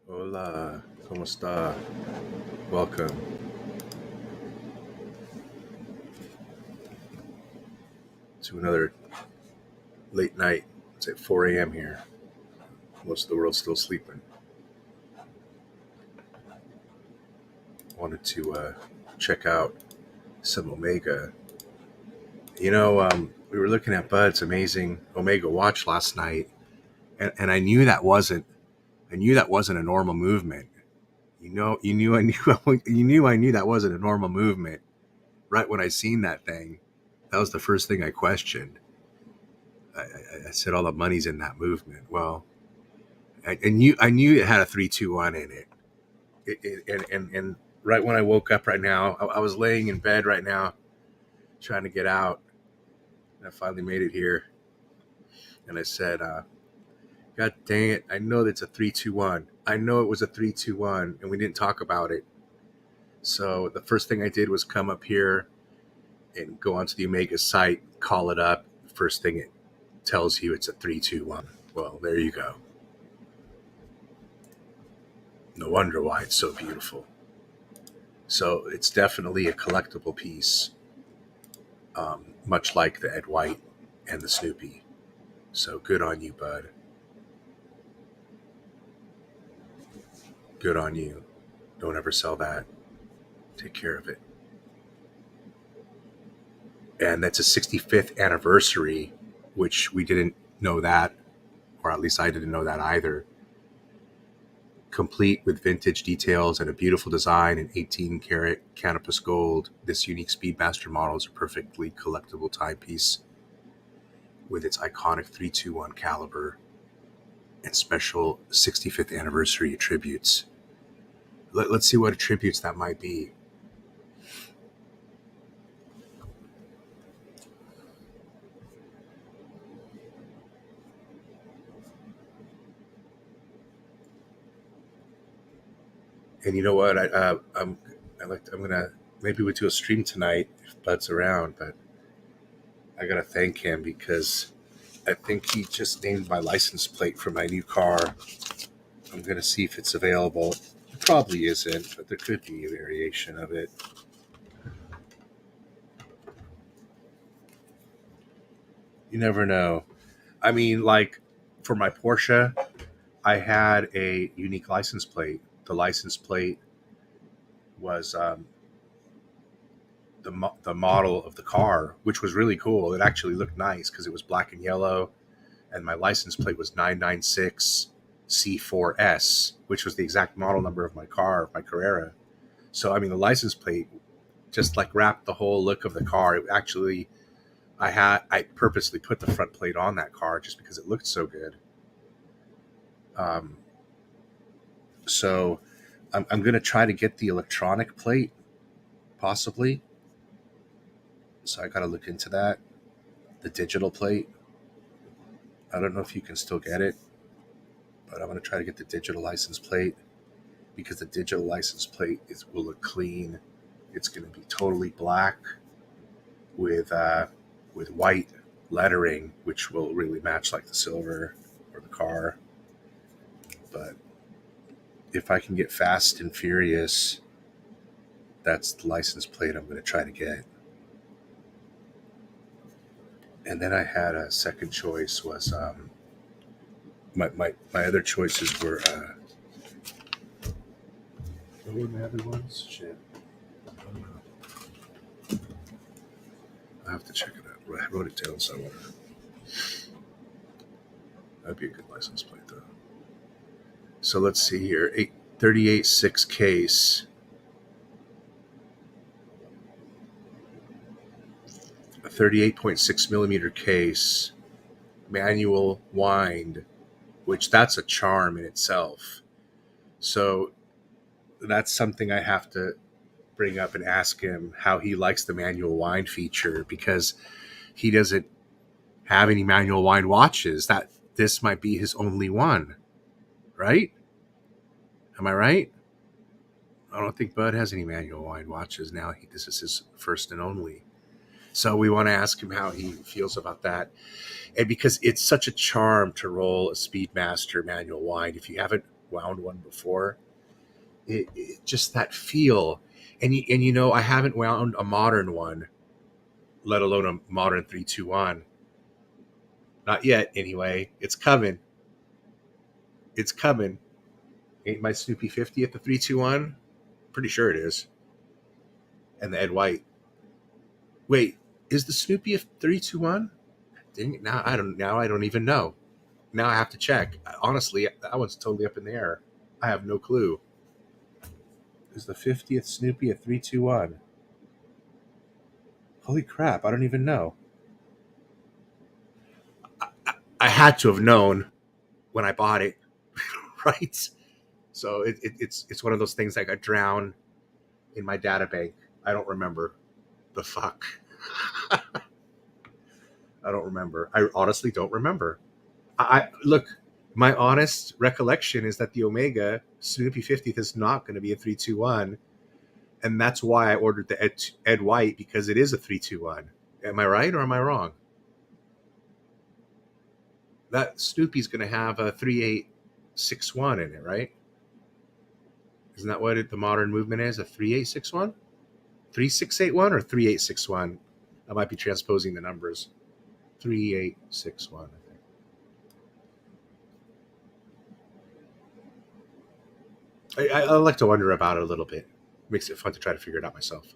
Hola, ¿cómo está? Welcome to another late night. It's at 4 a.m. here. Most of the world's still sleeping. Wanted to check out some Omega. We were looking at Bud's amazing Omega watch last night, and I knew that wasn't a normal movement. I knew that wasn't a normal movement. Right when I seen that thing, that was the first thing I questioned. I said all the money's in that movement. Well, I knew it had a 321 in it. And right when I woke up right now, I was laying in bed right now, trying to get out. And I finally made it here. And I said, God dang it, I know that's a 321. I know it was a 321, and we didn't talk about it. So the first thing I did was come up here and go onto the Omega site, call it up. First thing it tells you it's a 321. Well, there you go. No wonder why it's so beautiful. So it's definitely a collectible piece, much like the Ed White and the Snoopy. So good on you, Bud. Good on you. Don't ever sell that. Take care of it. And that's a 65th anniversary, which we didn't know that, or at least I didn't know that either. Complete with vintage details and a beautiful design in 18-karat canopus gold, this unique Speedmaster model is a perfectly collectible timepiece with its iconic 321 caliber and special 65th anniversary attributes. Let's see what attributes that might be. And you know what? I'm gonna maybe we do a stream tonight if Bud's around, but I gotta thank him because I think he just named my license plate for my new car. I'm gonna see if it's available. It probably isn't, but there could be a variation of it. You never know. I mean, like for my Porsche, I had a unique license plate. The license plate was the model of the car, which was really cool. It actually looked nice because it was black and yellow, and my license plate was 996 C4S, which was the exact model number of my car, my Carrera. So, I mean, the license plate just like wrapped the whole look of the car. It actually, I purposely put the front plate on that car just because it looked so good. So I'm going to try to get the electronic plate, possibly. So I got to look into that. The digital plate. I don't know if you can still get it, but I'm going to try to get the digital license plate because the digital license plate will look clean. It's going to be totally black with white lettering, which will really match like the silver or the car. But if I can get Fast and Furious, that's the license plate I'm going to try to get. And then I had a second choice was my other choices were what were my other ones? Shit. I have to check it out. I wrote it down somewhere. That'd be a good license plate though. So let's see here. 38.6 case. A 38.6 millimeter case. Manual wind, which that's a charm in itself. So that's something I have to bring up and ask him how he likes the manual wind feature, because he doesn't have any manual wind watches. That this might be his only one, right? Am I right? I don't think Bud has any manual wind watches now. This is his first and only. So we want to ask him how he feels about that. And because it's such a charm to roll a Speedmaster manual wind, if you haven't wound one before, it just that feel. And you know, I haven't wound a modern one, let alone a modern 321. Not yet, anyway. It's coming. It's coming. Ain't my Snoopy 50 at the 321? Pretty sure it is. And the Ed White. Wait, is the Snoopy a 321? Now I don't even know. Now I have to check. Honestly, that one's totally up in the air. I have no clue. Is the 50th Snoopy a 321? Holy crap, I don't even know. I had to have known when I bought it, right? So it's one of those things that got drowned in my data bank. I don't remember. The fuck? I don't remember. I honestly don't remember. I look, my honest recollection is that the Omega Snoopy 50th is not going to be a 321, and that's why I ordered the Ed White, because it is a 321. Am I right or am I wrong? That Snoopy's going to have a 3861 in it, right? Isn't that what the modern movement is? A 3861? 3681 or 3861? I might be transposing the numbers. 3861, I think. I like to wonder about it a little bit. Makes it fun to try to figure it out myself.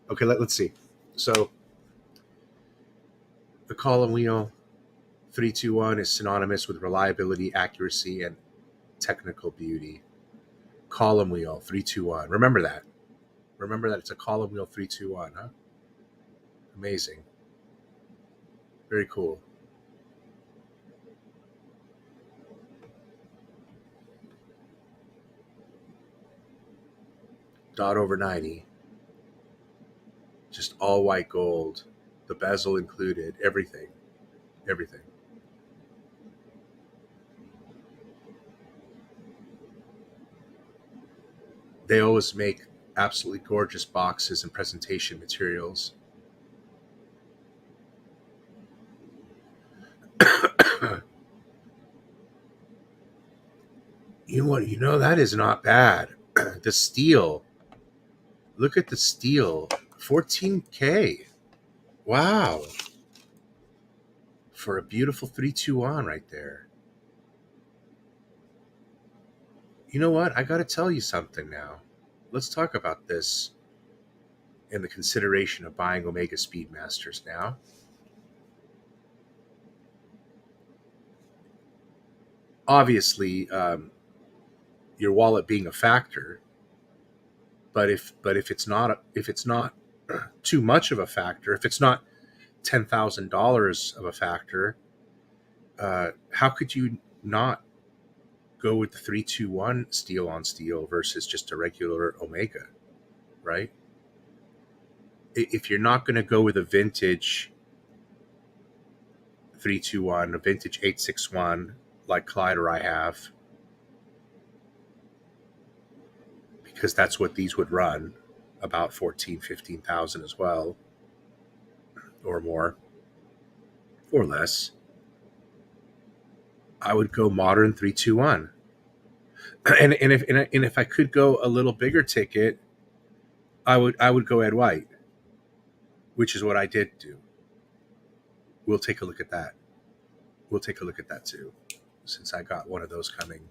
Okay, let's see. So the column wheel 321 is synonymous with reliability, accuracy, and technical beauty. Column wheel 321. Remember that. Remember that it's a column wheel 321, huh? Amazing. Very cool. Dot over 90. Just all white gold. The bezel included. Everything. Everything. They always make absolutely gorgeous boxes and presentation materials. You know what? You know, that is not bad. The steel. Look at the steel. 14K. Wow. For a beautiful 321 right there. You know what? I got to tell you something now. Let's talk about this in the consideration of buying Omega Speedmasters now. Obviously, your wallet being a factor, but if it's not too much of a factor, if it's not $10,000 of a factor, how could you not go with the 321 steel on steel versus just a regular Omega, right? If you're not going to go with a vintage 321, a vintage 861 like Clyde or I have, because that's what these would run, about 15,000 as well, or more, or less, I would go modern 321. And if I could go a little bigger ticket, I would go Ed White, which is what I did do. We'll take a look at that. We'll take a look at that too, since I got one of those coming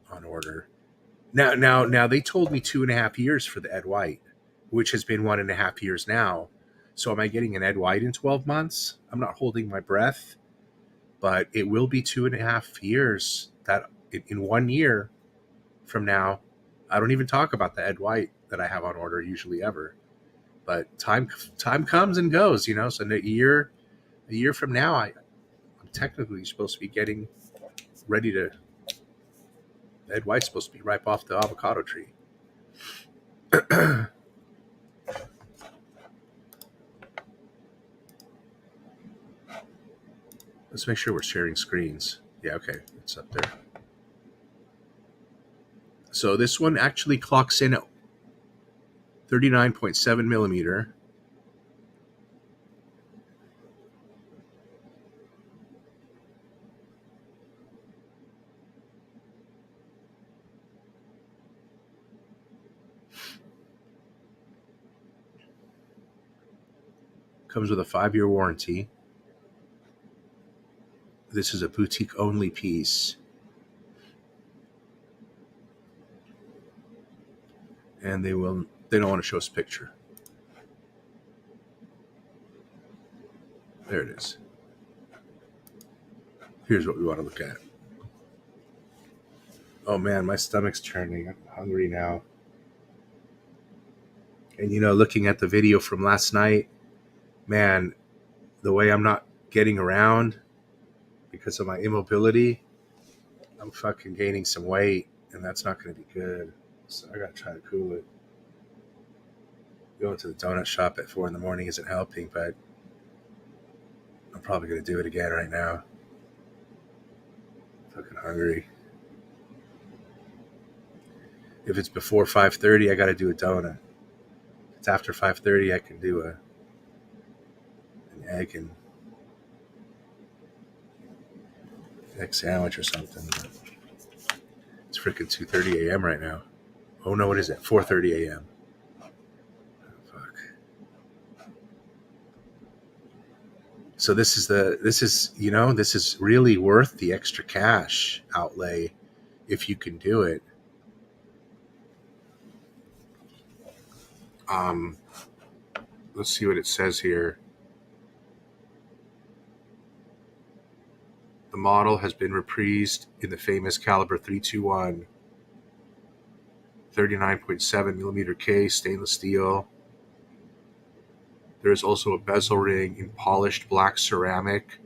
on order. Now they told me 2.5 years for the Ed White, which has been 1.5 years now. So am I getting an Ed White in 12 months? I'm not holding my breath, but it will be 2.5 years. That in 1 year from now, I don't even talk about the Ed White that I have on order usually ever. But time comes and goes, you know. So a year from now, I'm technically supposed to be getting ready to Ed White's supposed to be ripe off the avocado tree. Let's make sure we're sharing screens. Yeah, okay, it's up there. So this one actually clocks in at 39.7 millimeter. Comes with a 5-year warranty. This is a boutique only piece. And they don't want to show us a picture. There it is. Here's what we want to look at. Oh man, my stomach's churning. I'm hungry now. And looking at the video from last night, man, the way I'm not getting around because of my immobility, I'm fucking gaining some weight, and that's not going to be good. So I got to try to cool it. Going to the donut shop at 4 a.m. isn't helping, but I'm probably going to do it again right now. I'm fucking hungry. If it's before 5:30, I got to do a donut. If it's after 5:30, I can do an egg sandwich or something. But it's freaking 2:30 a.m. right now. Oh no, what is it? 4:30 a.m. Fuck. So this is really worth the extra cash outlay if you can do it. Let's see what it says here. The model has been reprised in the famous caliber 321, 39.7 millimeter case, stainless steel. There is also a bezel ring in polished black ceramic.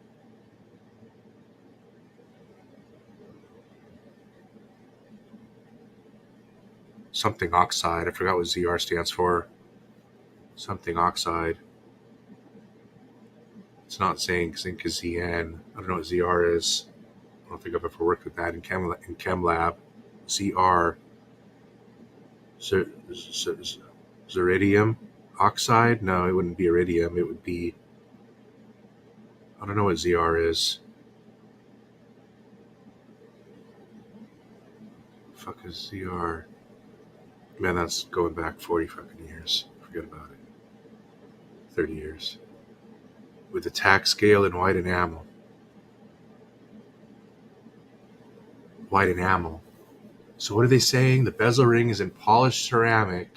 Something oxide. I forgot what ZR stands for. Something oxide. It's not zinc. Zinc is ZN. I don't know what ZR is. I don't think I've ever worked with that in chem lab. ZR. Ziridium oxide? No, it wouldn't be iridium. It would be... I don't know what ZR is. Fuck is ZR? Man, that's going back 40 fucking years. Forget about it. 30 years. With a tack scale in white enamel. White enamel. So what are they saying? The bezel ring is in polished ceramic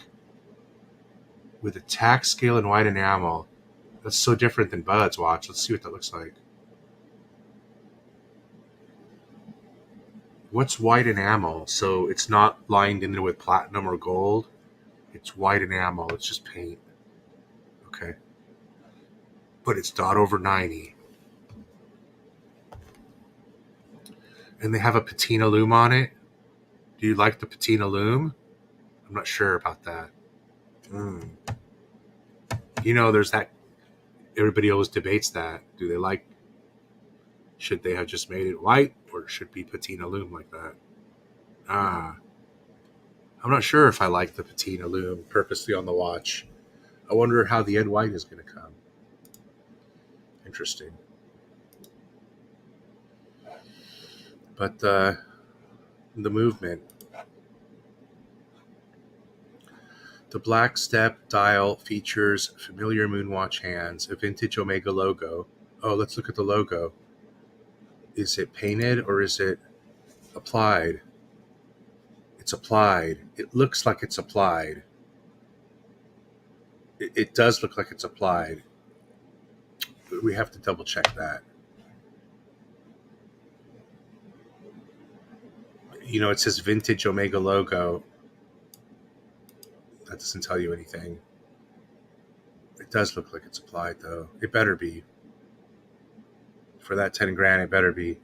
with a tack scale in white enamel. That's so different than Bud's watch. Let's see what that looks like. What's white enamel? So it's not lined in with platinum or gold. It's white enamel. It's just paint. Okay. But it's dot over 90. And they have a patina lume on it. Do you like the patina lume? I'm not sure about that. There's that. Everybody always debates that. Do they like... Should they have just made it white, or should it be patina lume like that? I'm not sure if I like the patina lume purposely on the watch. I wonder how the Ed White is going to come. Interesting. But the movement. The black step dial features familiar Moonwatch hands, a vintage Omega logo. Oh, let's look at the logo. Is it painted or is it applied? It's applied. It looks like it's applied. It does look like it's applied. But we have to double check that. It says vintage Omega logo. That doesn't tell you anything. It does look like it's applied, though. It better be. For that 10 grand, it better be.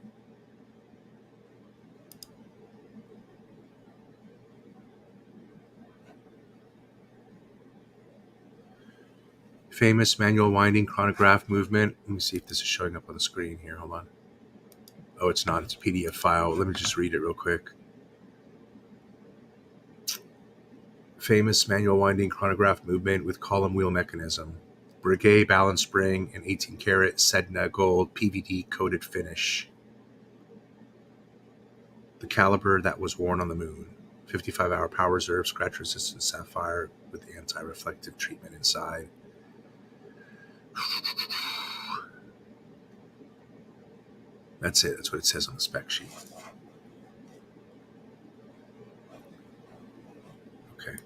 Famous manual winding chronograph movement. Let me see if this is showing up on the screen here. Hold on. Oh, it's not. It's a PDF file. Let me just read it real quick. Famous manual winding chronograph movement with column wheel mechanism. Breguet balance spring and 18 karat Sedna gold PVD coated finish. The caliber that was worn on the moon. 55-hour power reserve, scratch resistant sapphire with anti-reflective treatment inside. That's it. That's what it says on the spec sheet. Okay.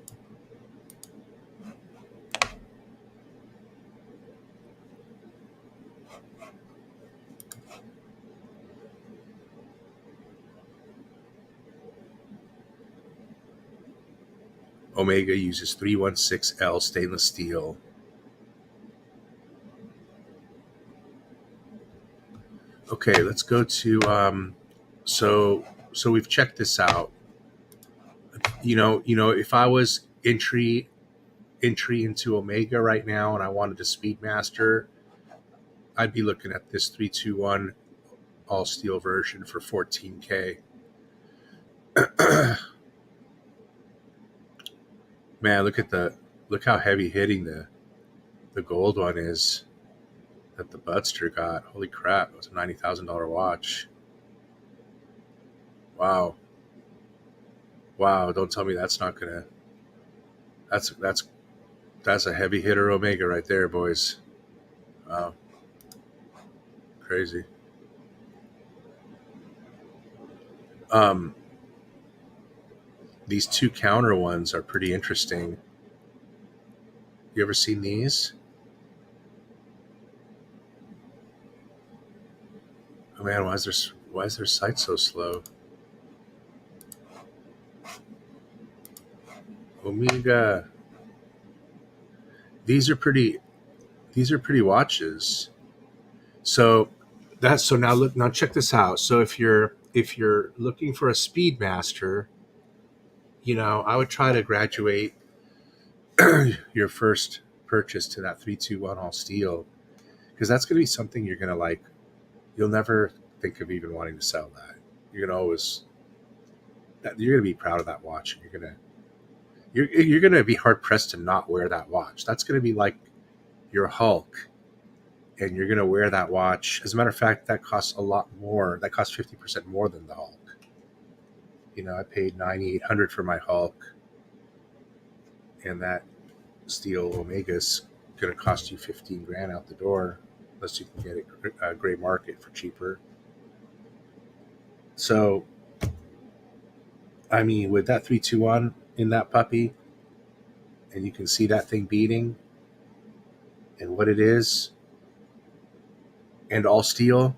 Omega uses 316L stainless steel. Okay, let's go to so we've checked this out. You know, if I was entry into Omega right now and I wanted a Speedmaster, I'd be looking at this 321 all steel version for $14K. Man, look how heavy hitting the gold one is that the Budster got. Holy crap, it was a $90,000 watch. Wow, don't tell me that's not gonna that's a heavy hitter Omega right there, boys. Wow, crazy. These two counter ones are pretty interesting. You ever seen these? Oh man, why is their site so slow? Omega. These are pretty watches. So now check this out. So if you're looking for a Speedmaster, I would try to graduate your first purchase to that 321 all steel, because that's going to be something you're going to like. You'll never think of even wanting to sell that. You're going to be proud of that watch, and you're going to be hard pressed to not wear that watch. That's going to be like your Hulk, and you're going to wear that watch. As a matter of fact, that costs a lot more. That costs 50% more than the Hulk. I paid $9,800 for my Hulk, and that steel Omega's going to cost you $15,000 out the door, unless you can get it a gray market for cheaper. So, I mean, with that 321 in that puppy, and you can see that thing beating, and what it is, and all steel,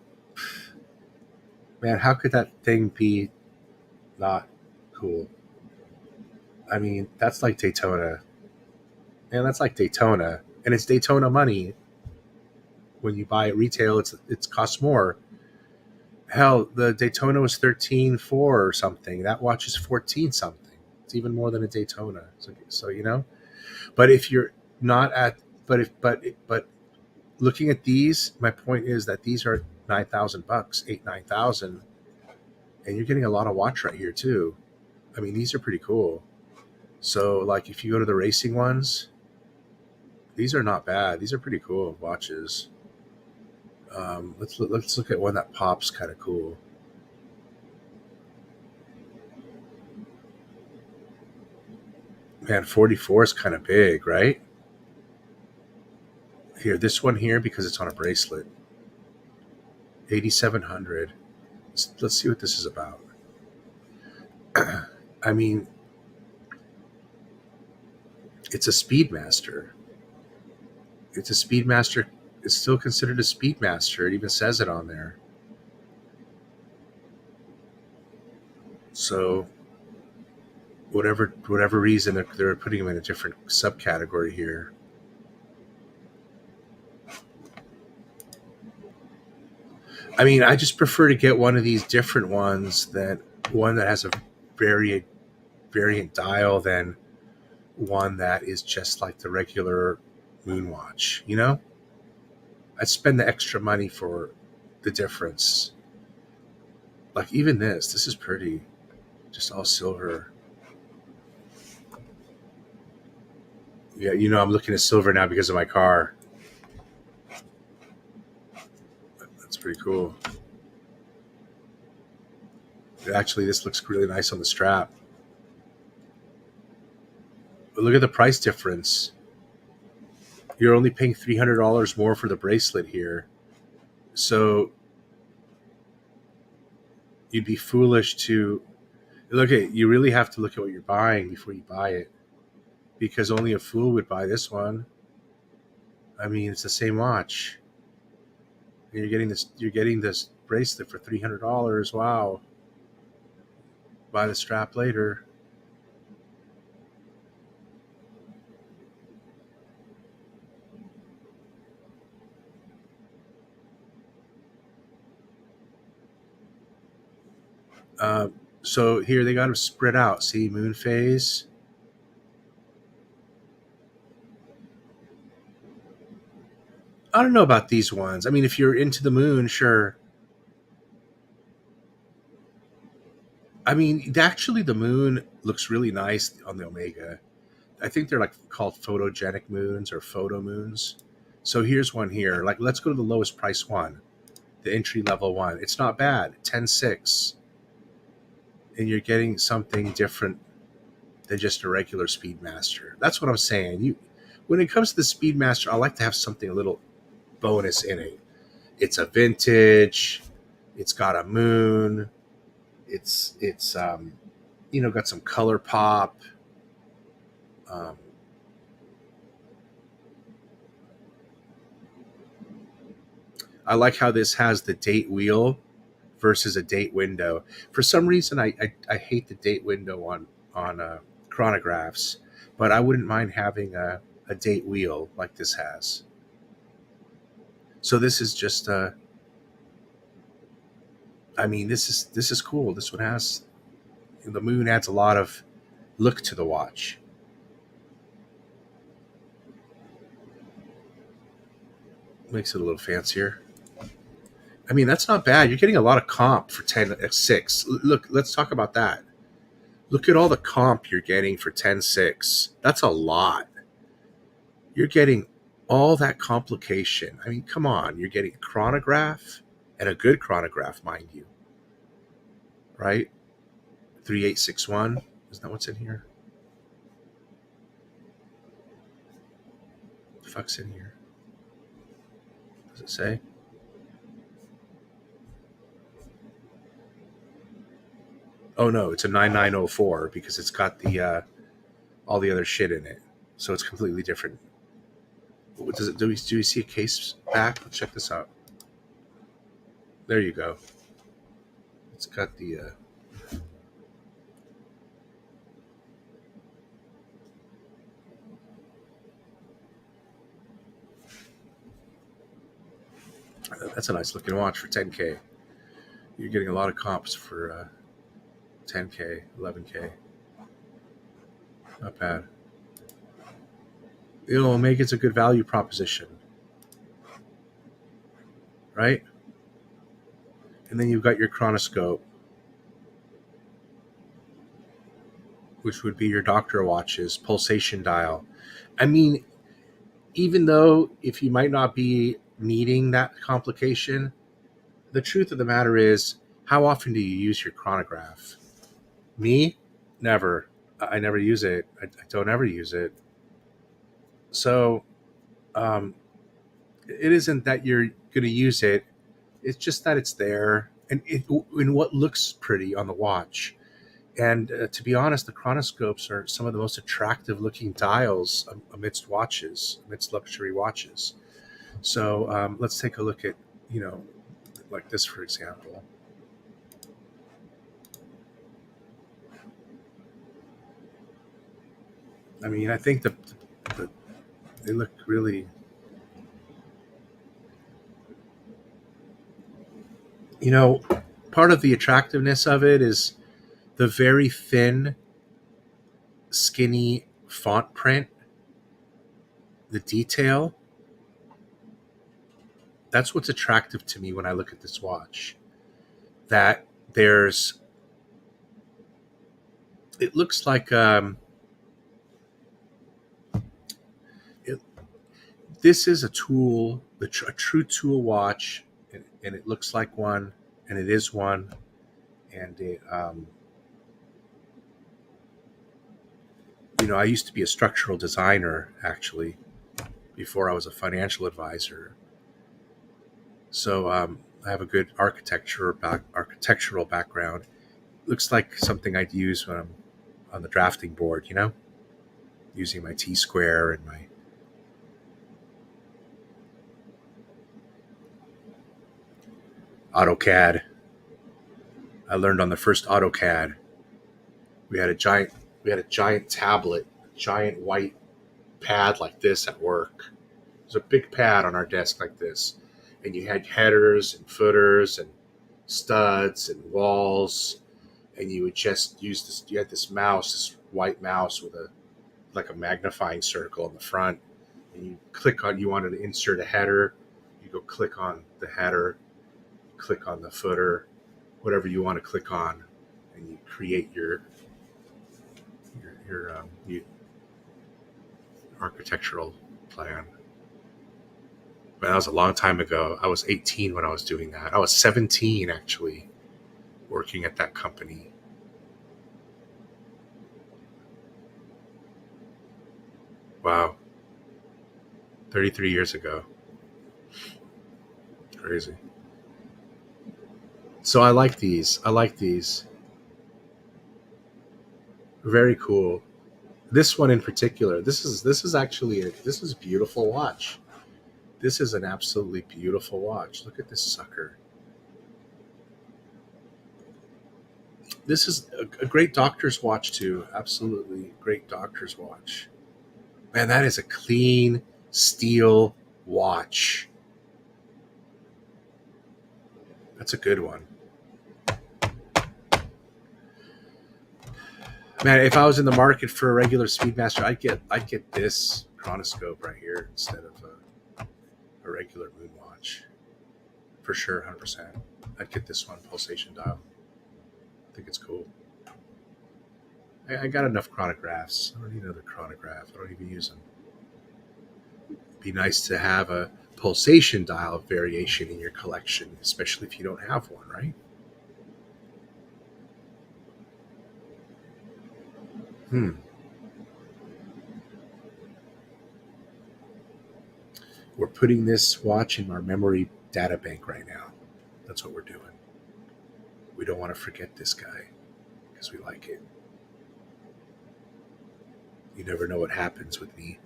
man, how could that thing be not cool? I mean, that's like Daytona. Man, that's like Daytona. And it's Daytona money. When you buy it retail, it costs more. Hell, the Daytona was 13.4 or something. That watch is 14 something. It's even more than a Daytona. So But if you're not at but looking at these, my point is that these are $9,000, $9,000, and you're getting a lot of watch right here too. I mean, these are pretty cool. So, like, if you go to the racing ones, these are not bad. These are pretty cool watches. Let's look at one that pops kind of cool. Man, 44 is kind of big, right? Here, this one here, because it's on a bracelet. 8,700. Let's see what this is about. I mean, it's a Speedmaster. It's a Speedmaster. It's still considered a Speedmaster. It even says it on there. So, whatever reason they're putting them in a different subcategory here. I mean, I just prefer to get one of these different ones, than one that has a variant dial, than one that is just like the regular moon watch. You know, I'd spend the extra money for the difference. Like even this is pretty, just all silver. Yeah, you know, I'm looking at silver now because of my car. That's pretty cool. Actually, this looks really nice on the strap. But look at the price difference. You're only paying $300 more for the bracelet here. So you'd be foolish to look at. You really have to look at what you're buying before you buy it, because only a fool would buy this one. I mean, it's the same watch. You're getting this. You're getting this bracelet for $300. Wow. Buy the strap later. Uh, so here they got them spread out. See, moon phase. I don't know about these ones. I mean, if you're into the moon, sure. I mean, actually, the moon looks really nice on the Omega. I think they're like called photogenic moons or photo moons. So here's one here. Like, let's go to the lowest price one, the entry level one. It's not bad, 10.6, and you're getting something different than just a regular Speedmaster. That's what I'm saying. When it comes to the Speedmaster, I like to have something a little bonus in it. It's a vintage. It's got a moon. It's got some color pop. Um, I like how this has the date wheel versus a date window. For some reason, I hate the date window on chronographs, but I wouldn't mind having a date wheel like this has. So this is just I mean, this is cool. This one has the moon adds a lot of look to the watch. Makes it a little fancier. I mean, that's not bad. You're getting a lot of comp for 10.6. Look, let's talk about that. Look at all the comp you're getting for 10.6. That's a lot. You're getting all that complication. I mean, come on. You're getting a chronograph and a good chronograph, mind you. Right? 3861. Isn't that what's in here? What the fuck's in here? Does it say? Oh no, it's a 9904 because it's got the all the other shit in it. So it's completely different. What does it do? Do we see a case back? Let's check this out. There you go. It's got the that's a nice looking watch for 10K. You're getting a lot of comps for 10K, 11K. Not bad. Omega's a good value proposition, right? And then you've got your chronoscope, which would be your doctor watches, pulsation dial. I mean, even though if you might not be needing that complication, the truth of the matter is, how often do you use your chronograph? Me? Never. I never use it. I don't ever use it. So it isn't that you're going to use it. It's just that it's there and in what looks pretty on the watch. And to be honest, the chronoscopes are some of the most attractive looking dials amidst luxury watches. So let's take a look at, like this, for example. I mean, I think they look really, part of the attractiveness of it is the very thin, skinny font print the detail, that's what's attractive to me when I look at this watch. That there's, it looks like it, this is a tool, a true tool watch, and it looks like one, and it is one, and it, I used to be a structural designer actually before I was a financial advisor. So I have a good architectural background. Looks like something I'd use when I'm on the drafting board, using my T-square and my AutoCAD. I learned on the first AutoCAD. We had a giant tablet, giant white pad like this at work. There's a big pad on our desk like this, and you had headers and footers and studs and walls, and you would just use this. You had this mouse, this white mouse with a magnifying circle in the front, and you click on. You wanted to insert a header, you go click on the header, click on the footer, whatever you want to click on, and you create your architectural plan. But that was a long time ago. I was 18 when I was doing that. I was 17 actually, working at that company. Wow. 33 years ago. Crazy. So I like these. Very cool. This one in particular, this is actually this is a beautiful watch. This is an absolutely beautiful watch. Look at this sucker. This is a great doctor's watch too. Absolutely great doctor's watch. Man, that is a clean steel watch. That's a good one. Man, if I was in the market for a regular Speedmaster, I'd get this chronoscope right here instead of a regular moon watch. For sure, 100%. I'd get this one, pulsation dial. I think it's cool. I got enough chronographs. I don't need another chronograph. I don't even use them. It'd be nice to have a pulsation dial variation in your collection, especially if you don't have one, right? We're putting this watch in our memory data bank right now. That's what we're doing. We don't want to forget this guy because we like it. You never know what happens with me.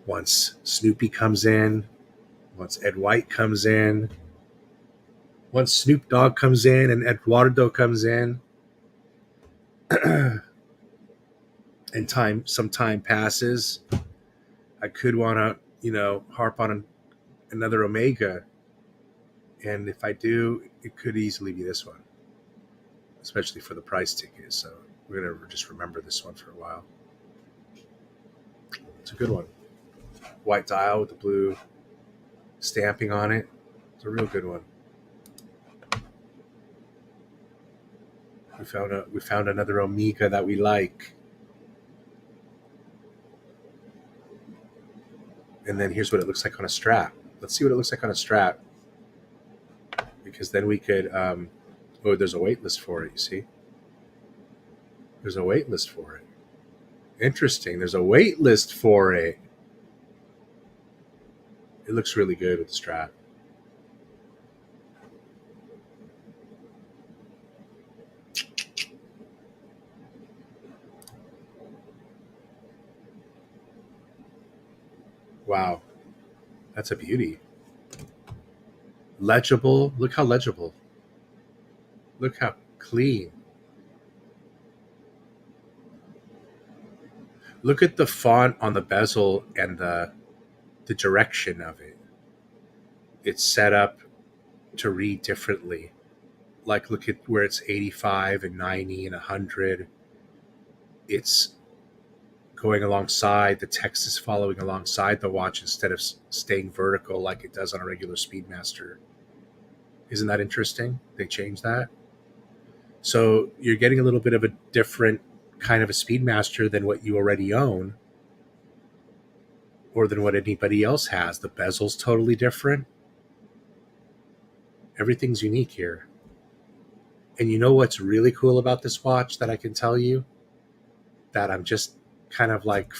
Once Snoopy comes in, once Ed White comes in, once Snoop Dogg comes in and Eduardo comes in, and some time passes, I could want to, harp on another Omega. And if I do, it could easily be this one, especially for the price ticket. So we're going to just remember this one for a while. It's a good one. White dial with the blue stamping on it. It's a real good one. We found another Omega that we like. And then here's what it looks like on a strap. Let's see what it looks like on a strap. Because then we could, there's a wait list for it, you see? There's a wait list for it. Interesting. There's a wait list for it. It looks really good with the strap. Wow. That's a beauty. Legible. Look how legible. Look how clean. Look at the font on the bezel and the direction of it. It's set up to read differently. Like, look at where it's 85 and 90 and 100. It's going alongside, the text is following alongside the watch instead of staying vertical like it does on a regular Speedmaster. Isn't that interesting? They changed that. So you're getting a little bit of a different kind of a Speedmaster than what you already own or than what anybody else has. The bezel's totally different. Everything's unique here. And you know what's really cool about this watch that I can tell you? That I'm just kind of like,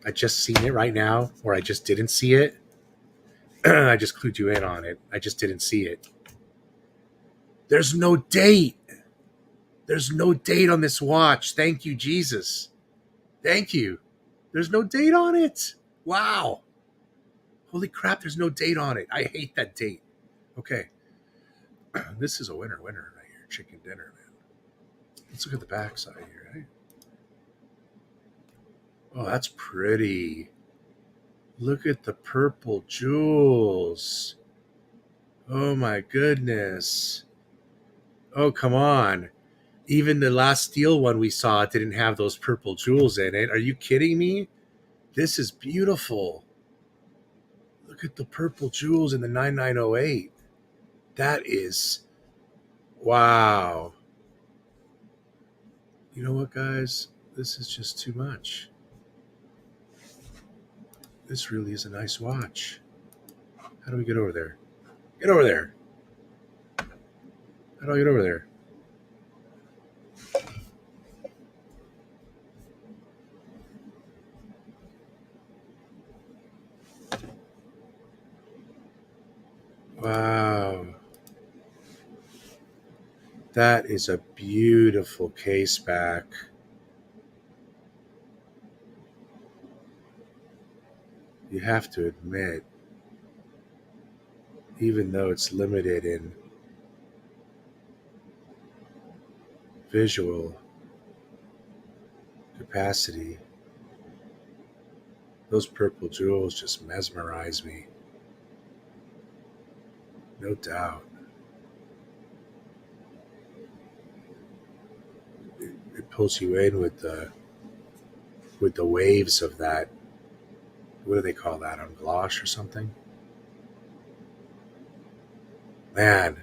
I just seen it right now, or I just didn't see it. I just clued you in on it. I just didn't see it. There's no date. There's no date on this watch. Thank you, Jesus. Thank you. There's no date on it. Wow. Holy crap, there's no date on it. I hate that date. Okay. This is a winner right here. Chicken dinner, man. Let's look at the backside here, right? Oh, that's pretty. Look at the purple jewels. Oh my goodness. Oh, come on. Even the last steel one we saw didn't have those purple jewels in it. Are you kidding me? This is beautiful. Look at the purple jewels in the 9908. That is, wow. You know what, guys? This is just too much. This really is a nice watch. How do we get over there? Get over there. How do I get over there? Wow. That is a beautiful case back. You have to admit, even though it's limited in visual capacity, those purple jewels just mesmerize me. No doubt. It pulls you in with the waves of that. What do they call that? On gouache or something? Man.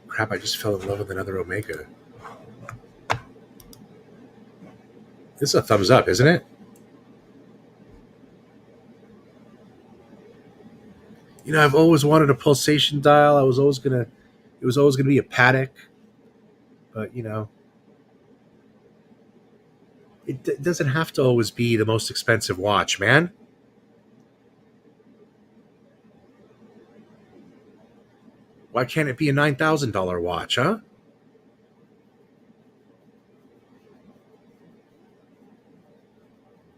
Crap, I just fell in love with another Omega. This is a thumbs up, isn't it? You know, I've always wanted a pulsation dial. It was always gonna be a Patek. But, you know, it doesn't have to always be the most expensive watch, man. Why can't it be a $9,000 watch, huh?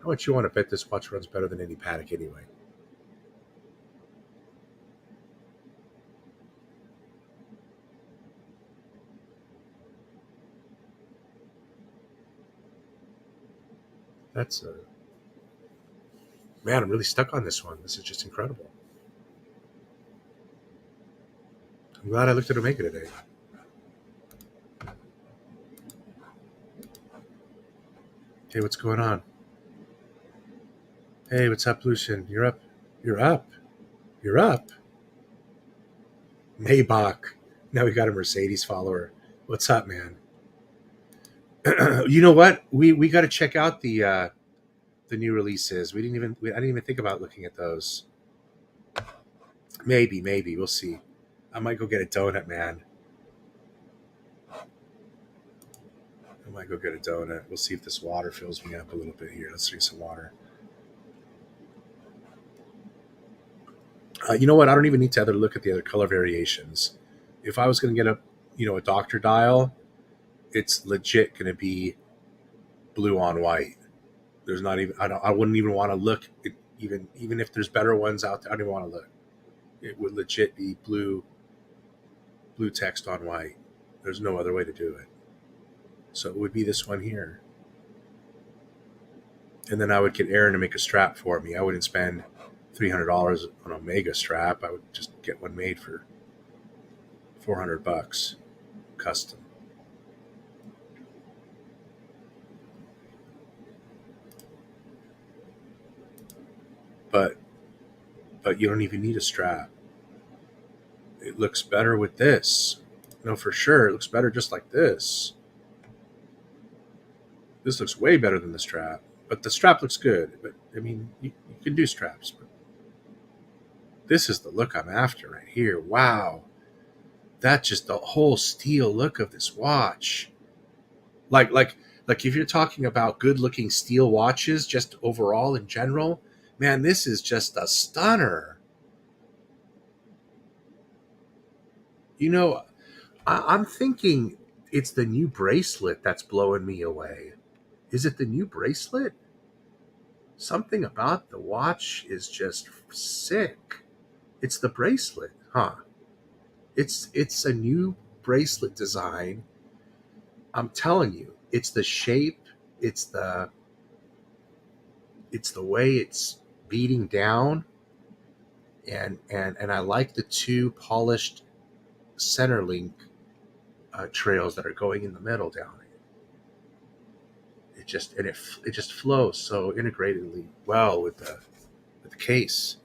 How much you want to bet this watch runs better than any Patek anyway? That's a... Man, I'm really stuck on this one. This is just incredible. I'm glad I looked at Omega today. Hey, what's going on? Hey, what's up, Lucian? You're up. You're up. You're up. Maybach. Now we got a Mercedes follower. What's up, man? You know what? We got to check out the new releases. I didn't even think about looking at those. Maybe we'll see. I might go get a donut, man. I might go get a donut. We'll see if this water fills me up a little bit here. Let's drink some water. You know what? I don't even need to look at the other color variations. If I was going to get a doctor dial, it's legit going to be blue on white. There's not even. I wouldn't even want to look. Even if there's better ones out there, I don't even want to look. It would legit be blue text on white. There's no other way to do it. So it would be this one here. And then I would get Aaron to make a strap for me. I wouldn't spend $300 on a Omega strap. I would just get one made for $400 custom. but you don't even need a strap. It looks better with this. No, for sure, it looks better just like this. This looks way better than the strap, but the strap looks good. But I mean, you can do straps, but this is the look I'm after right here. Wow, that's just the whole steel look of this watch. Like if you're talking about good looking steel watches, just overall in general, man, this is just a stunner. You know, I'm thinking it's the new bracelet that's blowing me away. Is it the new bracelet? Something about the watch is just sick. It's the bracelet, huh? It's a new bracelet design. I'm telling you, it's the shape, it's the way it's beating down, and I like the two polished center link trails that are going in the middle down it. It just flows so integratedly well with the case.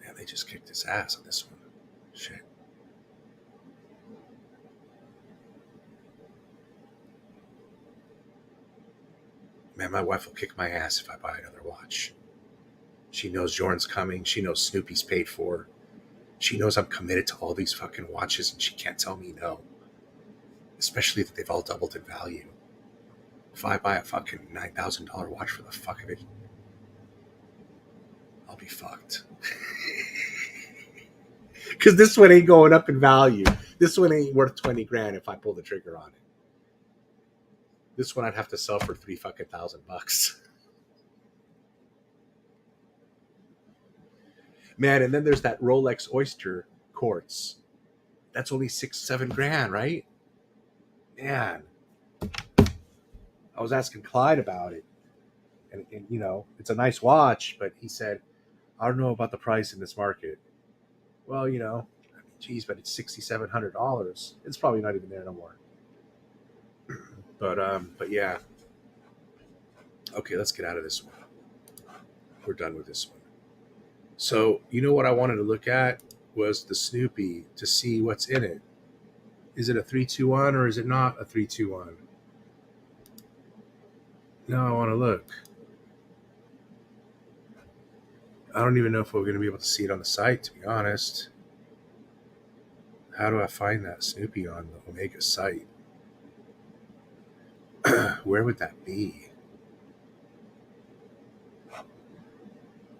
Man, they just kicked his ass on this one. Shit. Man, my wife will kick my ass if I buy another watch. She knows Jordan's coming. She knows Snoopy's paid for. She knows I'm committed to all these fucking watches, and she can't tell me no. Especially that they've all doubled in value. If I buy a fucking $9,000 watch for the fuck of it, I'll be fucked. Because this one ain't going up in value. This one ain't worth 20 grand if I pull the trigger on it. This one I'd have to sell for $3,000. Man, and then there's that Rolex Oyster quartz. That's only 6-7 grand, right? Man, I was asking Clyde about it, and you know, it's a nice watch, but he said, I don't know about the price in this market. Well, you know, geez, but it's $6,700. It's probably not even there no more. But yeah. Okay, let's get out of this one. We're done with this one. So, you know what I wanted to look at was the Snoopy to see what's in it. Is it a 321 or is it not a 321? Now I want to look. I don't even know if we're going to be able to see it on the site, to be honest. How do I find that Snoopy on the Omega site? Where would that be?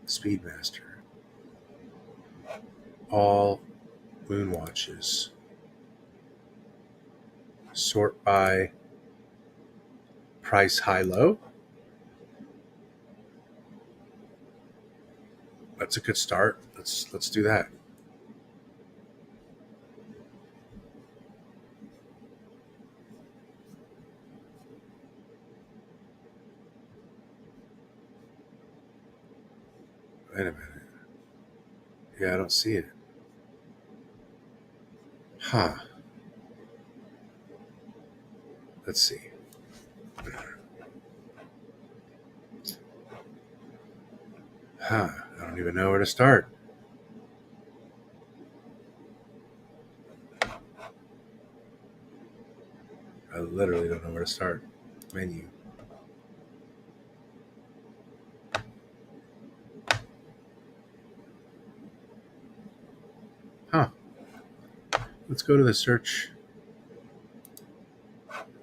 Speedmaster. All moon watches. Sort by price high low. That's a good start. Let's do that. Wait a minute. Yeah, I don't see it. Huh. Let's see. Huh. I don't even know where to start. I literally don't know where to start. Menu. Huh. Let's go to the search.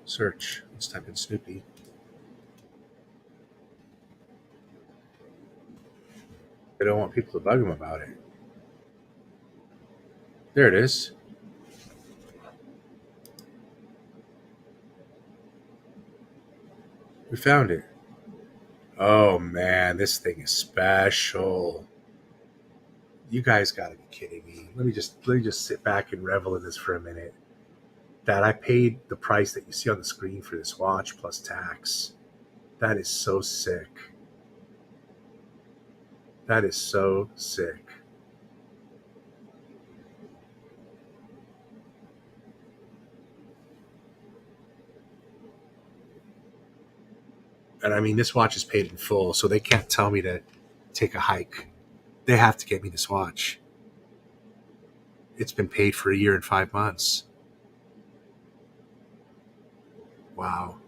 Search. Let's type in Snoopy. They don't want people to bug them about it. There it is. We found it. Oh man, this thing is special. You guys gotta be kidding me. Let me just sit back and revel in this for a minute. That I paid the price that you see on the screen for this watch plus tax. That is so sick. That is so sick. And I mean, this watch is paid in full, so they can't tell me to take a hike. They have to get me this watch. It's been paid for 1 year and 5 months. Wow.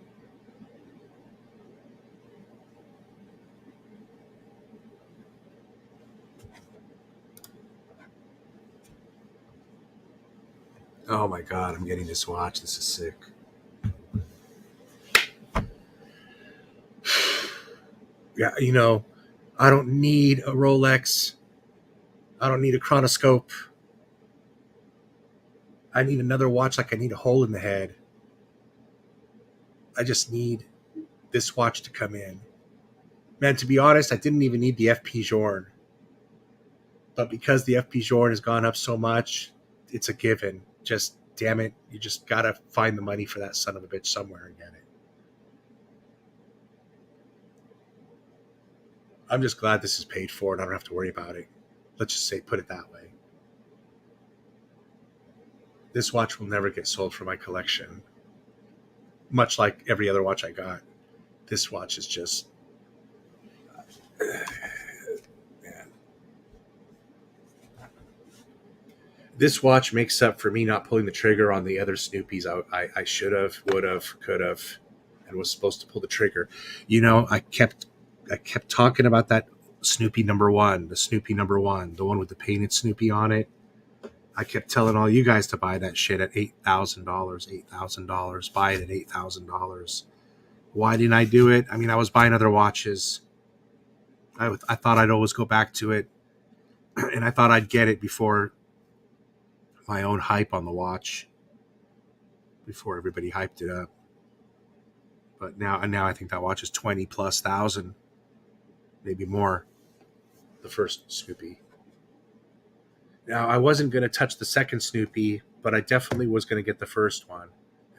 Oh my God, I'm getting this watch. This is sick. Yeah, I don't need a Rolex. I don't need a chronoscope. I need another watch like I need a hole in the head. I just need this watch to come in. Man, to be honest, I didn't even need the FP Journe. But because the FP Journe has gone up so much, it's a given. Just, damn it, you just got to find the money for that son of a bitch somewhere and get it. I'm just glad this is paid for and I don't have to worry about it. Let's just say, put it that way. This watch will never get sold for my collection. Much like every other watch I got. This watch is just... man. This watch makes up for me not pulling the trigger on the other Snoopies I should have, would have, could have, and was supposed to pull the trigger. I kept talking about that Snoopy number one, the Snoopy number one, the one with the painted Snoopy on it. I kept telling all you guys to buy that shit at $8,000. Buy it at $8,000. Why didn't I do it? I mean, I was buying other watches. I thought I'd always go back to it, and I thought I'd get it before my own hype on the watch, before everybody hyped it up. But now I think that watch is 20,000+, maybe more. The first Snoopy. Now, I wasn't going to touch the second Snoopy, but I definitely was going to get the first one.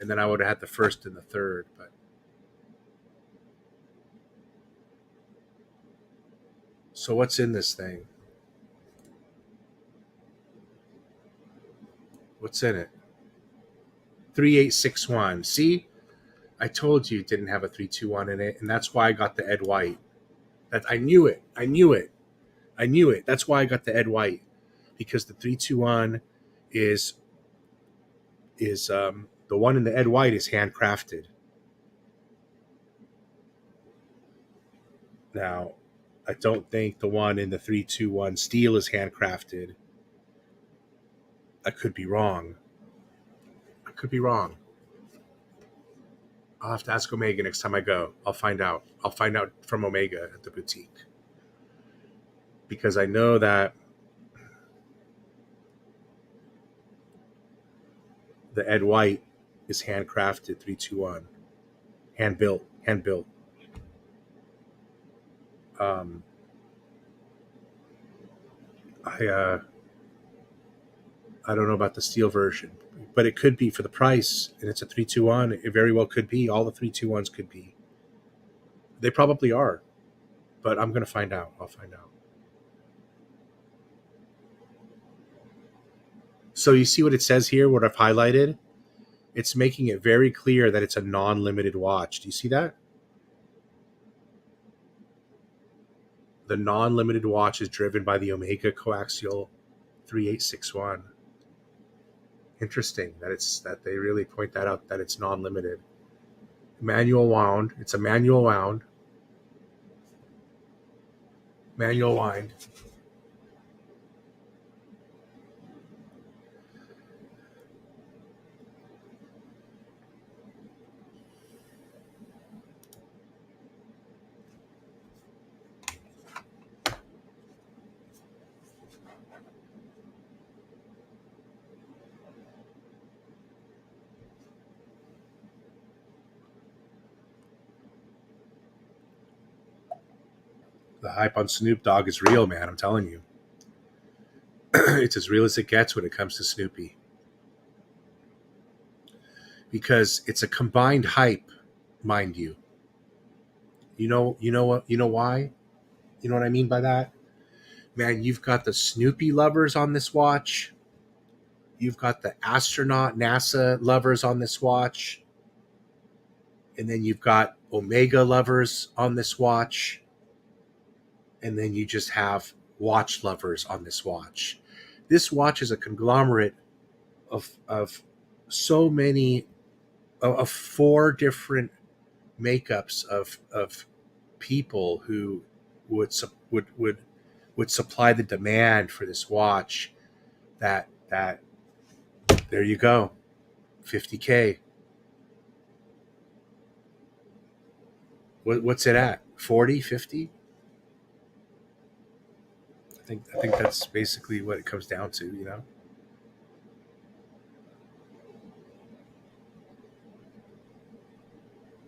And then I would have had the first and the third. But so what's in this thing? What's in it? 3861. See? I told you it didn't have a 321 in it, and that's why I got the Ed White. I knew it. That's why I got the Ed White. Because the 321 is the one in the Ed White is handcrafted. Now, I don't think the one in the 321 steel is handcrafted. I could be wrong. I'll have to ask Omega next time I go. I'll find out from Omega at the boutique. Because I know that the Ed White is handcrafted 321. Hand built. I don't know about the steel version, but it could be for the price, and it's a 321. It very well could be. All the 321s could be. They probably are, but I'm going to find out. I'll find out. So you see what it says here, what I've highlighted? It's making it very clear that it's a non-limited watch. Do you see that? The non-limited watch is driven by the Omega coaxial 3861. Interesting that they really point that out, that it's non-limited. Manual wound. It's a manual wound. Manual wind. The hype on Snoop Dogg is real, man. I'm telling you. It's as real as it gets when it comes to Snoopy. Because it's a combined hype, mind you. You know what? You know why? You know what I mean by that? Man, you've got the Snoopy lovers on this watch. You've got the astronaut NASA lovers on this watch. And then you've got Omega lovers on this watch. and then you just have watch lovers on this watch. This watch is a conglomerate of so many of four different makeups of people who would supply the demand for this watch. That there you go, 50K. What's it at? 40, 50? I think that's basically what it comes down to, you know.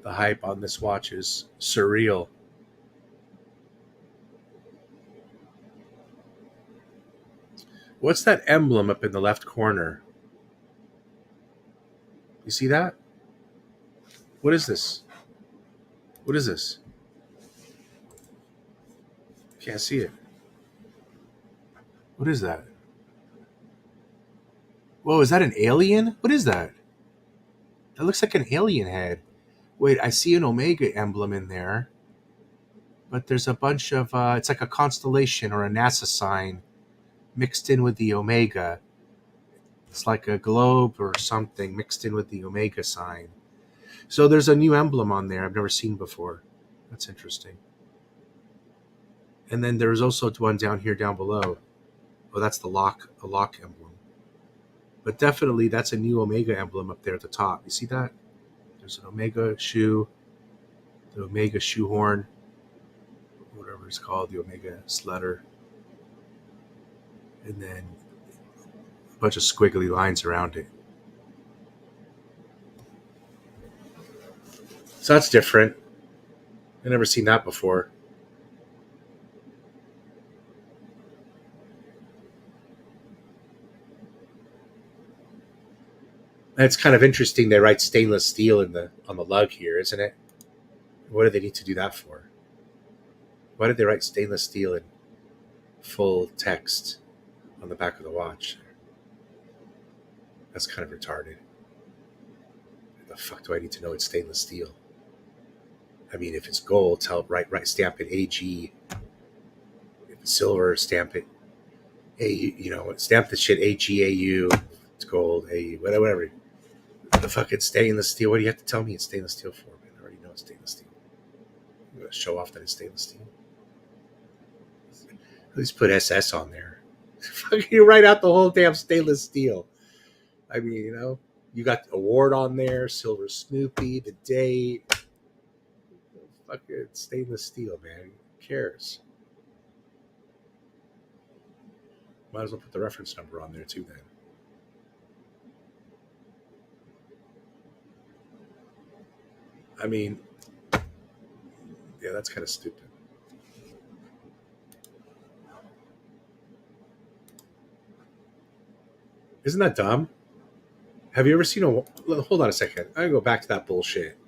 The hype on this watch is surreal. What's that emblem up in the left corner? You see that? What is this? What is this? Can't see it. What is that? Whoa, is that an alien? What is that? That looks like an alien head. Wait, I see an Omega emblem in there, but there's a bunch of, it's like a constellation or a NASA sign mixed in with the Omega. It's like a globe or something mixed in with the Omega sign. So there's a new emblem on there I've never seen before. That's interesting. And then there's also one down here, down below. Oh, that's a lock emblem. But definitely that's a new Omega emblem up there at the top. You see that? There's an Omega shoe, the Omega shoehorn, whatever it's called, the Omega sledder. And then a bunch of squiggly lines around it. So that's different. I've never seen that before. And it's kind of interesting they write stainless steel on the lug here, isn't it? What do they need to do that for? Why did they write stainless steel in full text on the back of the watch? That's kind of retarded. What the fuck do I need to know it's stainless steel? I mean, if it's gold, stamp it AG. If it's silver, stamp it A. Stamp the shit AGAU. It's gold, AU, whatever. The fucking stainless steel. What do you have to tell me it's stainless steel for, man? I already know it's stainless steel. I'm gonna show off that it's stainless steel. At least put SS on there. You write out the whole damn stainless steel. I mean, you got the award on there, Silver Snoopy, the date. Fucking stainless steel, man. Who cares? Might as well put the reference number on there too, then. I mean, yeah, that's kind of stupid. Isn't that dumb? Have you ever seen hold on a second. I'm going to go back to that bullshit.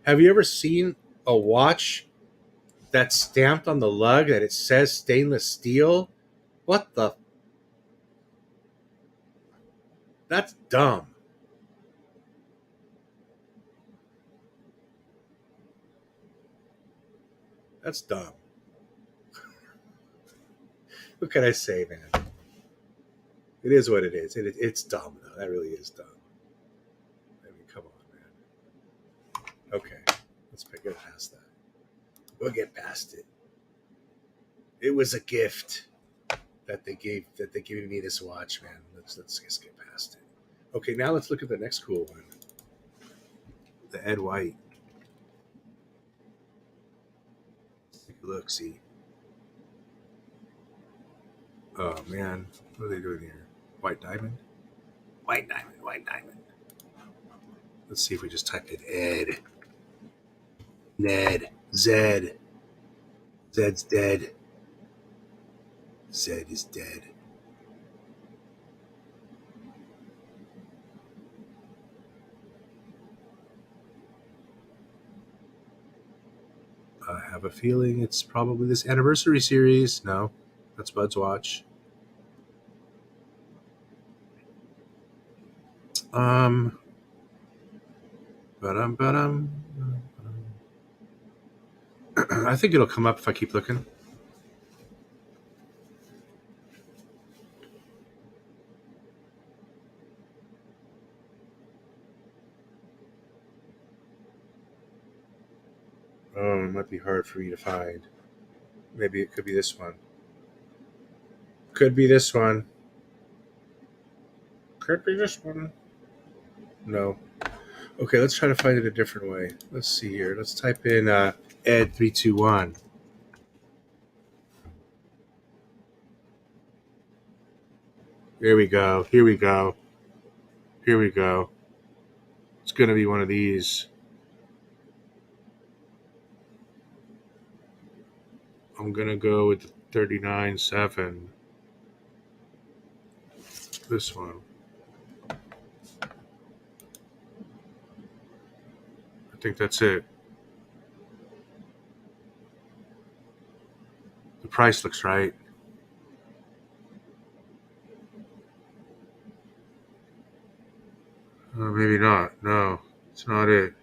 Have you ever seen a watch that's stamped on the lug that it says stainless steel? What the? That's dumb. That's dumb. What can I say, man? It is what it is. It's dumb, though. That really is dumb. I mean, come on, man. Okay, let's get past that. We'll get past it. It was a gift that they gave me this watch, man. Let's just get past it. Okay, now let's look at the next cool one. The Ed White. Take a look, see. Oh man, what are they doing here? White diamond? White diamond, white diamond. Let's see if we just type in Ed. Ned. Zed. Zed's dead. Zed is dead. I have a feeling it's probably this anniversary series. No, that's Bud's watch. Ba-dum. I think it'll come up if I keep looking. Oh, it might be hard for me to find. Maybe it could be this one. Could be this one. Could be this one. No. Okay, let's try to find it a different way. Let's see here. Let's type in Ed321. Here we go. Here we go. Here we go. It's going to be one of these. I'm going to go with the 39.7. This one. I think that's it. The price looks right. Maybe not. No, it's not it.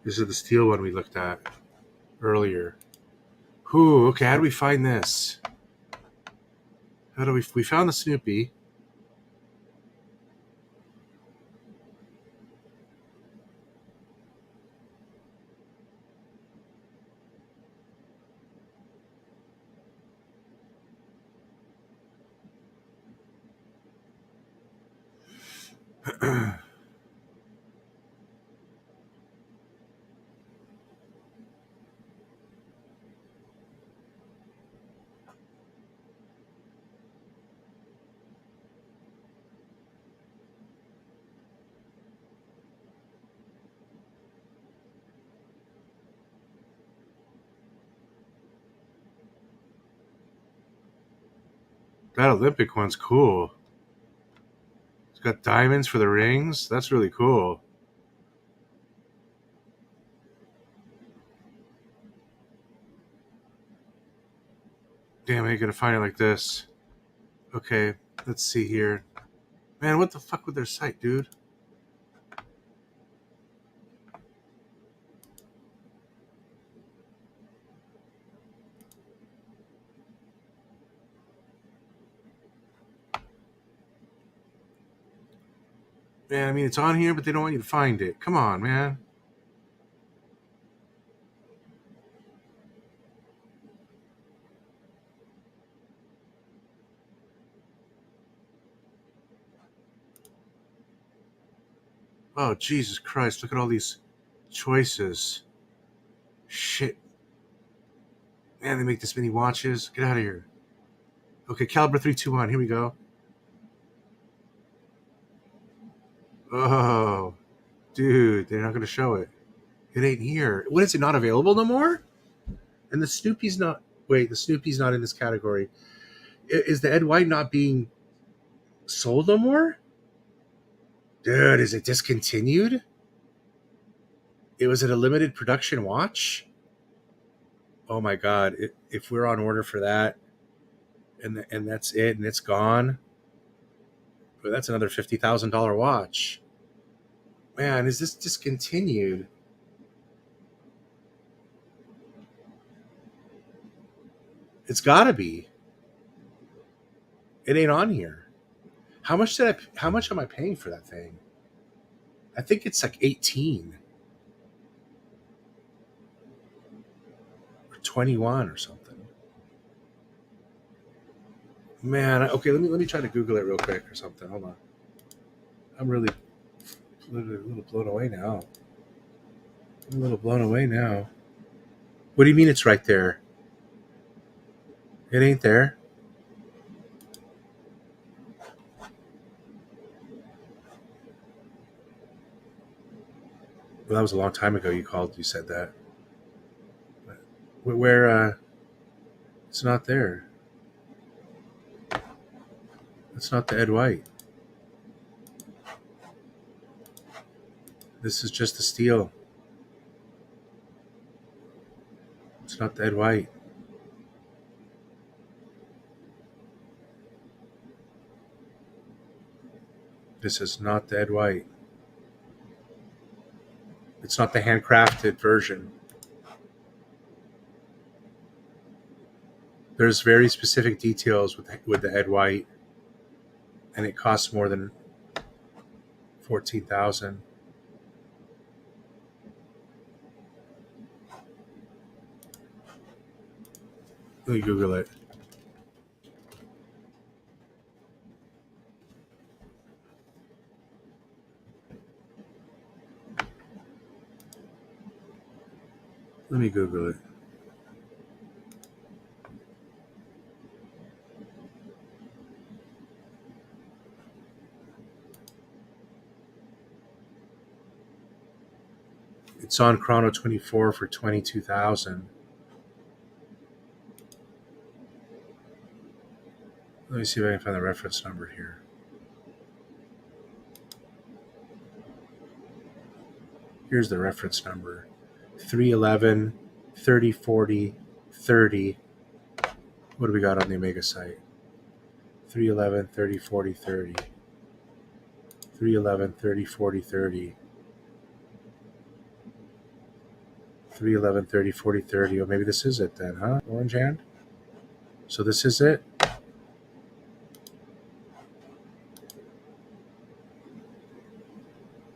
This is the steel one we looked at earlier. Whew, okay, how do we find this? How do we found the Snoopy. That Olympic one's cool. It's got diamonds for the rings. That's really cool. Damn, I ain't gonna find it like this. Okay, let's see here. Man, what the fuck with their site, dude? Man, I mean, it's on here, but they don't want you to find it. Come on, man. Oh, Jesus Christ. Look at all these choices. Shit. Man, they make this many watches. Get out of here. Okay, caliber 321. Here we go. Oh, dude, they're not going to show it. It ain't here. What is it, not available no more? And the Snoopy's not. Wait, the Snoopy's not in this category. Is the Ed White not being sold no more? Dude, is it discontinued? It was at a limited production watch? Oh my God. If we're on order for that and that's it and it's gone, but that's another $50,000 watch. Man, is this discontinued? It's got to be. It ain't on here. How much am I paying for that thing? I think it's like 18 or 21 or something. Man, okay, let me try to Google it real quick or something. Hold on. I'm really a little blown away now. I'm a little blown away now. What do you mean it's right there? It ain't there. Well, that was a long time ago. You called. You said that. Where? It's not there. It's not the Ed White. This is just the steel. It's not the Ed White. This is not the Ed White. It's not the handcrafted version. There's very specific details with the Ed White, and it costs more than 14,000. Let me Google it. Let me Google it. It's on Chrono 24 for 22,000. Let me see if I can find the reference number here. Here's the reference number. 311 30 40 30. What do we got on the Omega site? 311 30 40 30. 311 30 40 30. 311 30 40 30. Oh, maybe this is it then, huh? Orange hand? So this is it?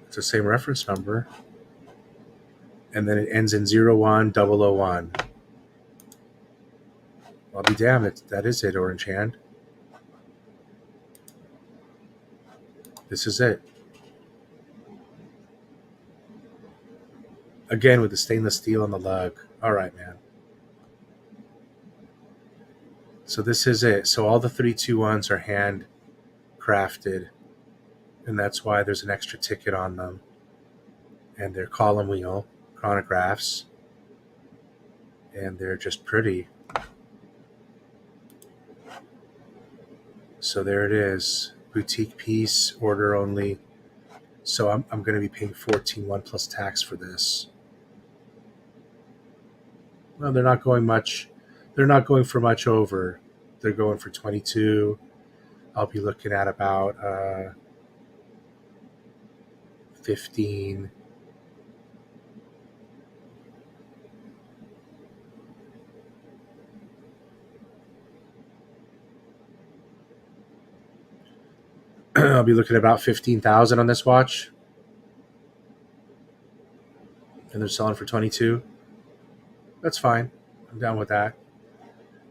It's the same reference number. And then it ends in 01001. I'll be damned. That is it, Orange hand. This is it. Again, with the stainless steel on the lug. All right, man. So this is it. So all the 321s are hand crafted, and that's why there's an extra ticket on them. And they're column wheel chronographs, and they're just pretty. So there it is. Boutique piece, order only. So I'm going to be paying $14,100 plus tax for this. Well, they're not going much. They're not going for much over. They're going for 22. I'll be looking at about 15. I'll be looking at about 15,000 on this watch, and they're selling for 22. That's fine. I'm down with that.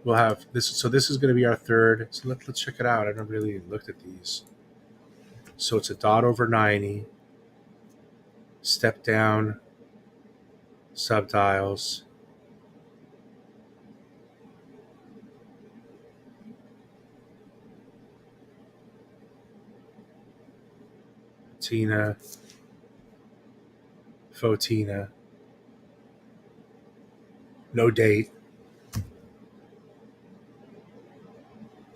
We'll have this. So this is going to be our third. So let's check it out. I never really looked at these. So it's a dot over 90, step down, subdials. Tina, Fotina, no date.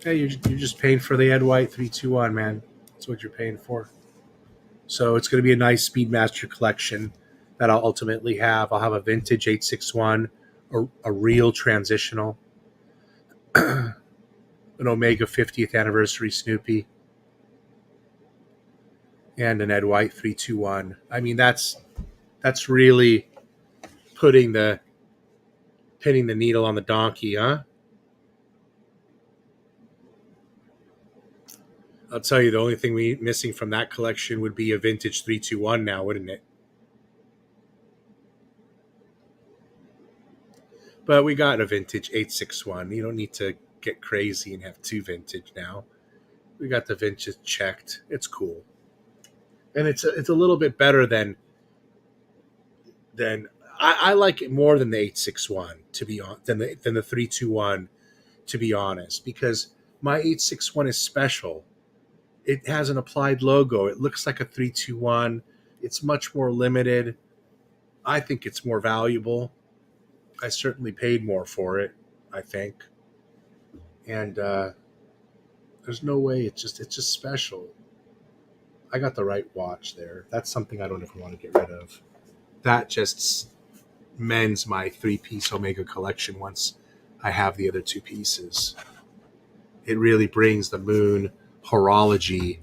Hey, you're just paying for the Ed White 321, man. That's what you're paying for. So it's going to be a nice Speedmaster collection that I'll ultimately have. I'll have a vintage 861, a real transitional, an Omega 50th anniversary Snoopy, and an Ed White 321. I mean, that's really pinning the needle on the donkey, huh? I'll tell you, the only thing we missing from that collection would be a vintage 321 now, wouldn't it? But we got a vintage 861. You don't need to get crazy and have two vintage now. We got the vintage checked. It's cool. And it's a little bit better than I like it more than the 861 to be on than the 321, to be honest, because my 861 is special. It has an applied logo. It looks like a 321. It's much more limited. I think it's more valuable. I certainly paid more for it, I think. And there's no way. It's just special. I got the right watch there. That's something I don't ever want to get rid of. That just mends my 3-piece Omega collection once I have the other 2 pieces. It really brings the moon horology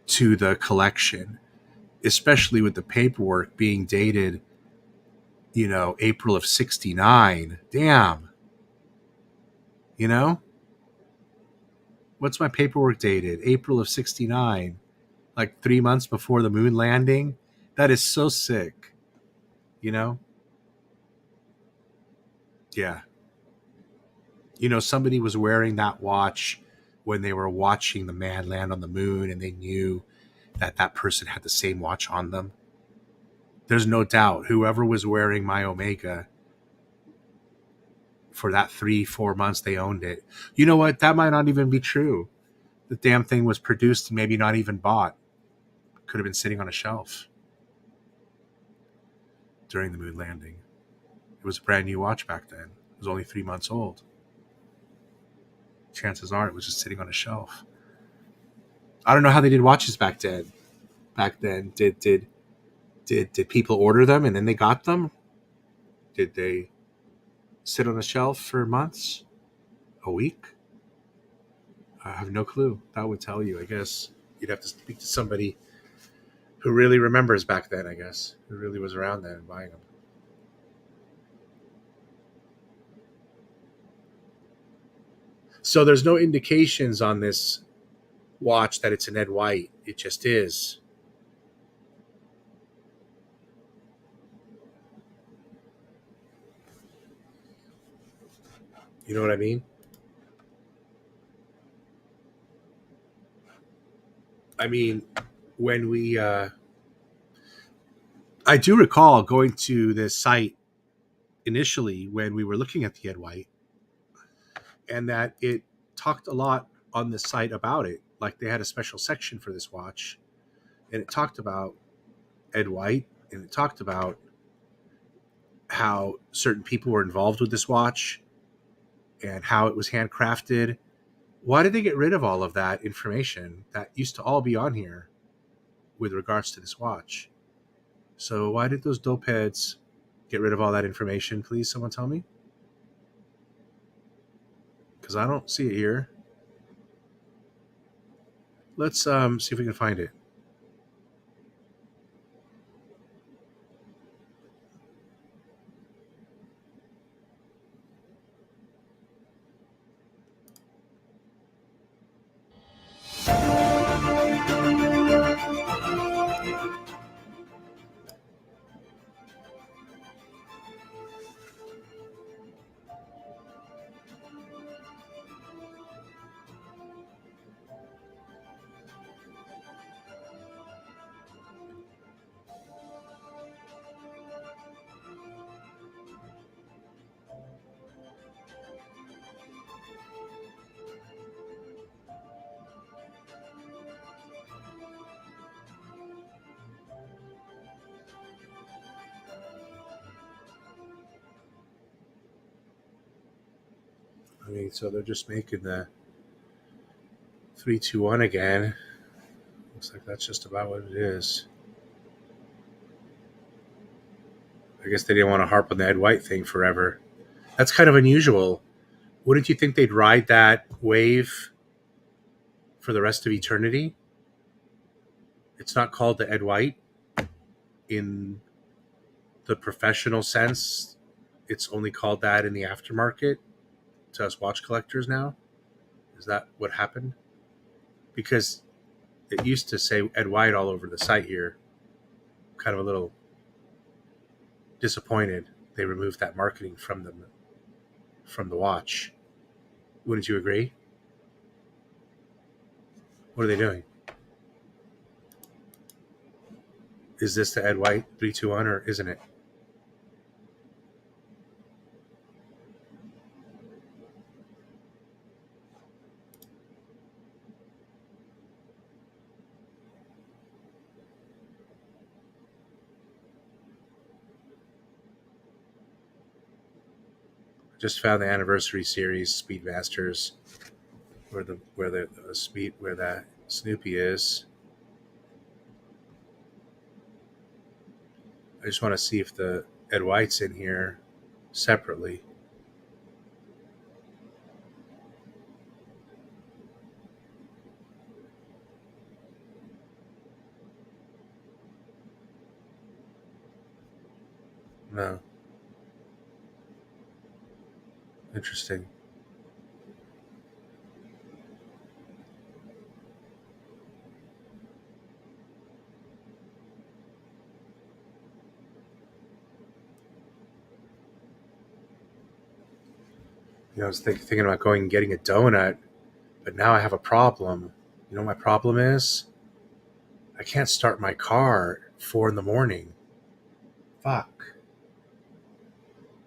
to the collection, especially with the paperwork being dated, April of '69. Damn. You know, what's my paperwork dated? April of '69, like 3 months before the moon landing. That is so sick. You know, yeah. Somebody was wearing that watch when they were watching the man land on the moon, and they knew that that person had the same watch on them. There's no doubt whoever was wearing my Omega for that 3-4 months they owned it. You know what? That might not even be true. The damn thing was produced and maybe not even bought. Could have been sitting on a shelf during the moon landing. It was a brand new watch back then. It was only 3 months old. Chances are it was just sitting on a shelf. I don't know how they did watches back then. Did people order them and then they got them? Did they sit on a shelf for months? A week? I have no clue. That would tell you, I guess. You'd have to speak to somebody who really remembers back then, I guess. Who really was around then buying them. So there's no indications on this watch that it's an Ed White. It just is. You know what I mean? I mean, when I do recall going to this site initially when we were looking at the Ed White, and that it talked a lot on the site about it. Like they had a special section for this watch, and it talked about Ed White, and it talked about how certain people were involved with this watch and how it was handcrafted. Why did they get rid of all of that information that used to all be on here with regards to this watch? So why did those dopeheads get rid of all that information? Please, someone tell me. Because I don't see it here. Let's see if we can find it. I mean, so they're just making the 321 again. Looks like that's just about what it is. I guess they didn't want to harp on the Ed White thing forever. That's kind of unusual. Wouldn't you think they'd ride that wave for the rest of eternity? It's not called the Ed White in the professional sense. It's only called that in the aftermarket to us watch collectors now. Is that what happened? Because it used to say Ed White all over the site here. Kind of a little disappointed they removed that marketing from the watch. Wouldn't you agree? What are they doing? Is this the Ed White 321 or isn't it? Just found the anniversary series Speedmasters where that Snoopy is. I just want to see if the Ed White's in here separately. No. Interesting. I was thinking about going and getting a donut, but now I have a problem. You know what my problem is? I can't start my car at 4 in the morning. Fuck.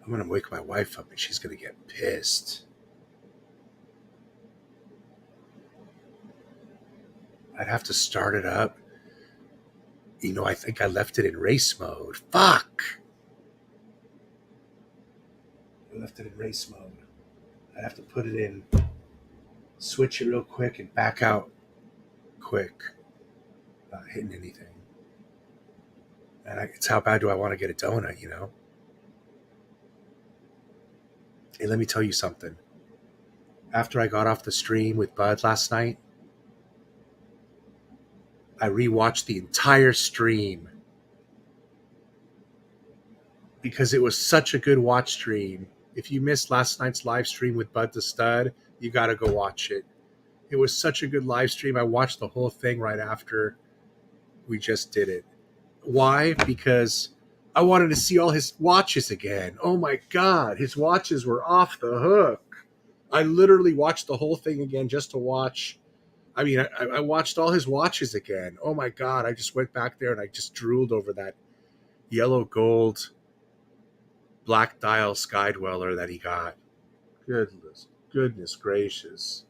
I'm gonna wake my wife up and she's gonna get pissed. I'd have to start it up. I think I left it in race mode. Fuck. I left it in race mode. I'd have to put it in, switch it real quick, and back out quick without hitting anything. And it's how bad do I want to get a donut, Hey, let me tell you something. After I got off the stream with Bud last night, I rewatched the entire stream because it was such a good watch stream. If you missed last night's live stream with Bud the Stud, you got to go watch it. It was such a good live stream. I watched the whole thing right after we just did it. Why? Because I wanted to see all his watches again. Oh my God, his watches were off the hook. I literally watched the whole thing again just to watch. I watched all his watches again. Oh my God, I just went back there and I just drooled over that yellow gold black dial Sky Dweller that he got. Goodness gracious.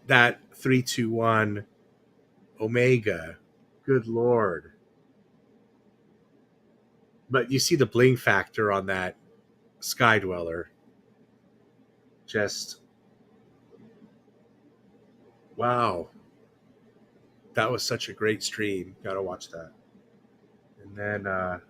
That 321 Omega, good Lord. But you see the bling factor on that Sky Dweller. Just, wow. That was such a great stream. Gotta watch that. And then, I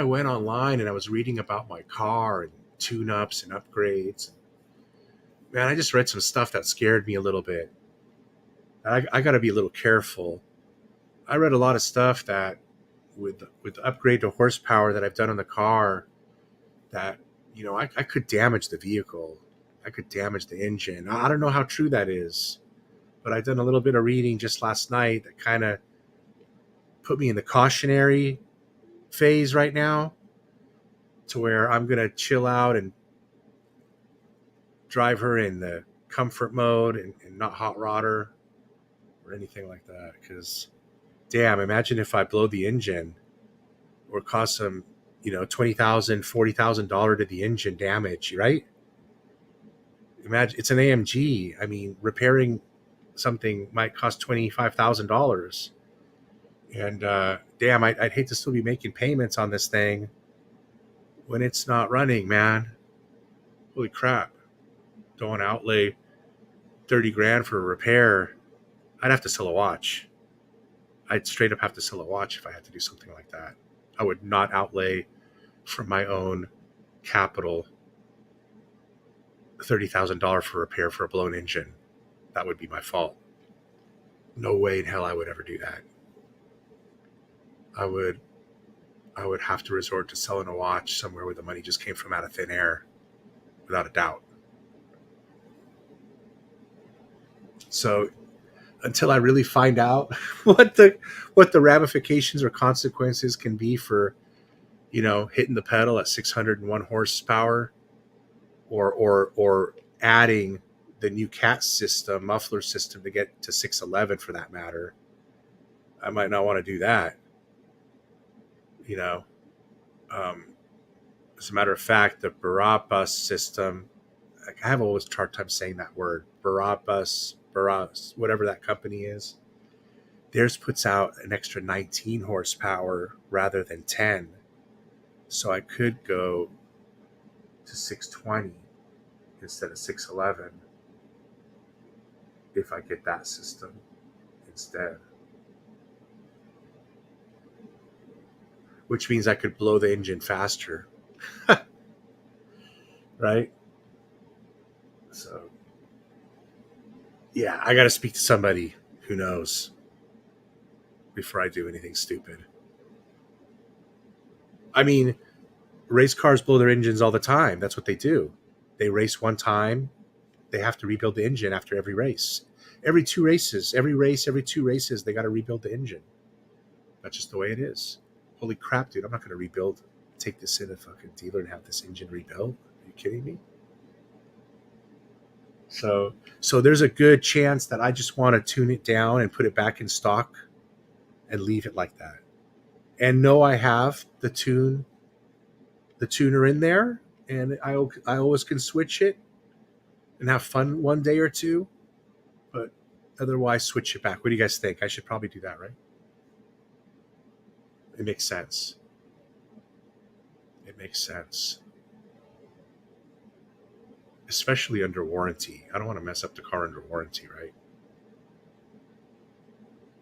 went online and I was reading about my car and tune-ups and upgrades. Man, I just read some stuff that scared me a little bit. I got to be a little careful. I read a lot of stuff that with the upgrade to horsepower that I've done on the car, that I could damage the vehicle. I could damage the engine. I don't know how true that is, but I've done a little bit of reading just last night that kind of put me in the cautionary phase right now, to where I'm gonna chill out and drive her in the comfort mode and not hot rod her or anything like that. Because damn, imagine if I blow the engine or cause some $20,000, $40,000 to the engine damage, right? Imagine, it's an AMG. Repairing something might cost $25,000, and damn, I'd hate to still be making payments on this thing when it's not running, man. Holy crap. Don't want to outlay 30 grand for a repair. I'd have to sell a watch. I'd straight up have to sell a watch if I had to do something like that. I would not outlay from my own capital $30,000 for repair for a blown engine. That would be my fault. No way in hell I would ever do that. I would have to resort to selling a watch somewhere where the money just came from out of thin air, without a doubt. So until I really find out what the ramifications or consequences can be for, hitting the pedal at 601 horsepower, or adding the new CAT system, muffler system, to get to 611 for that matter, I might not want to do that. As a matter of fact, the Barabas system, I have always hard time saying that word, Barabas, whatever that company is, theirs puts out an extra 19 horsepower rather than 10. So I could go to 620 instead of 611 if I get that system instead. Which means I could blow the engine faster. Right? So, yeah, I got to speak to somebody who knows before I do anything stupid. Race cars blow their engines all the time. That's what they do. They race one time, They have to rebuild the engine after every race. Every 2 races, every 2 races, they got to rebuild the engine. That's just the way it is. Holy crap, dude! I'm not going to take this in a fucking dealer and have this engine rebuilt. Are you kidding me? So there's a good chance that I just want to tune it down and put it back in stock and leave it like that. And know I have the tuner in there, and I always can switch it and have fun one day or two, but otherwise switch it back. What do you guys think? I should probably do that, right? It makes sense. It makes sense. Especially under warranty. I don't want to mess up the car under warranty, right?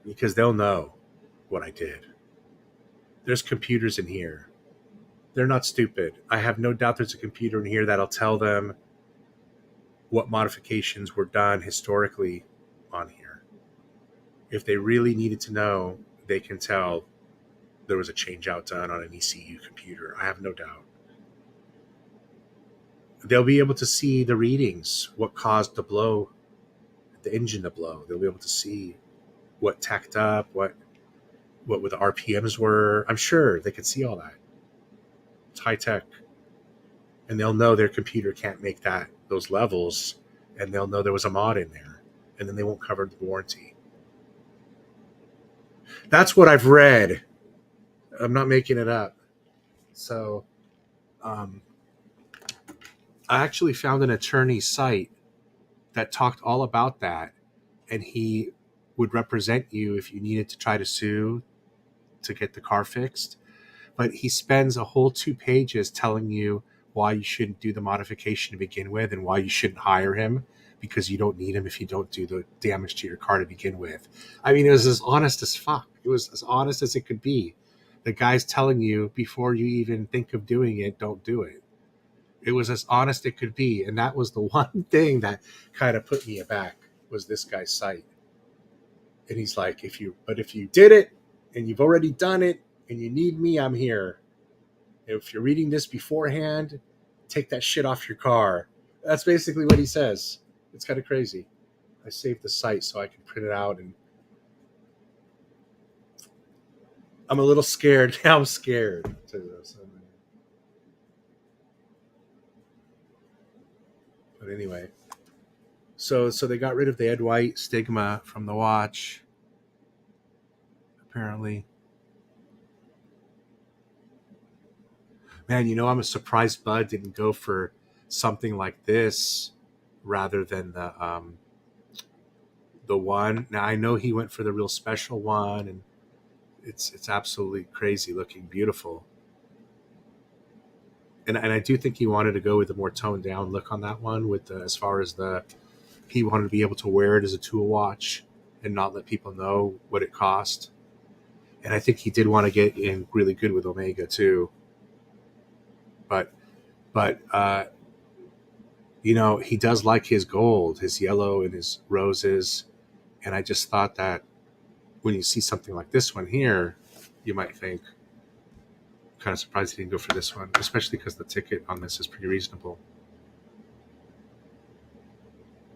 Because they'll know what I did. There's computers in here. They're not stupid. I have no doubt there's a computer in here that'll tell them what modifications were done historically on here. If they really needed to know, they can tell there was a change out done on an ECU computer. I have no doubt. They'll be able to see the readings, what caused the engine to blow. They'll be able to see what tacked up, what the RPMs were. I'm sure they could see all that. It's high tech. And they'll know their computer can't make those levels, and they'll know there was a mod in there, and then they won't cover the warranty. That's what I've read. I'm not making it up. So I actually found an attorney's site that talked all about that, and he would represent you if you needed to try to sue to get the car fixed. But he spends a whole 2 pages telling you why you shouldn't do the modification to begin with and why you shouldn't hire him, because you don't need him if you don't do the damage to your car to begin with. I mean, it was as honest as fuck. It was as honest as it could be. The guy's telling you before you even think of doing it, don't do it. It was as honest it could be. And that was the one thing that kind of put me aback, was this guy's site. And he's like, if you did it and you've already done it and you need me, I'm here. If you're reading this beforehand, take that shit off your car. That's basically what he says. It's kind of crazy. I saved the site so I can print it out, and I'm a little scared. Now I'm scared to this. But anyway, so they got rid of the Ed White stigma from the watch, apparently. Man, I'm surprised Bud didn't go for something like this rather than the one. Now I know he went for the real special one, and it's absolutely crazy looking, beautiful. And I do think he wanted to go with a more toned down look on that one, with as far as he wanted to be able to wear it as a tool watch and not let people know what it cost. And I think he did want to get in really good with Omega too. But he does like his gold, his yellow, and his roses. And I just thought that when you see something like this one here, you might think, kind of surprised he didn't go for this one, especially because the ticket on this is pretty reasonable.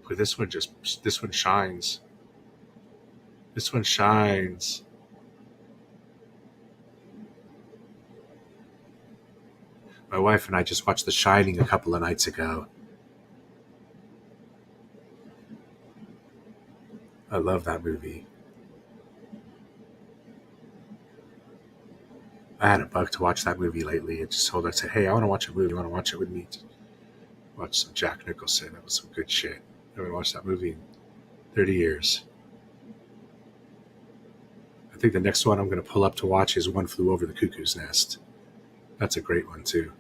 But this one shines. This one shines. My wife and I just watched The Shining a couple of nights ago. I love that movie. I had a bug to watch that movie lately. It just told her, I said, hey, I want to watch a movie. You want to watch it with me? Watch some Jack Nicholson. That was some good shit. I haven't watched that movie in 30 years. I think the next one I'm going to pull up to watch is One Flew Over the Cuckoo's Nest. That's a great one, too.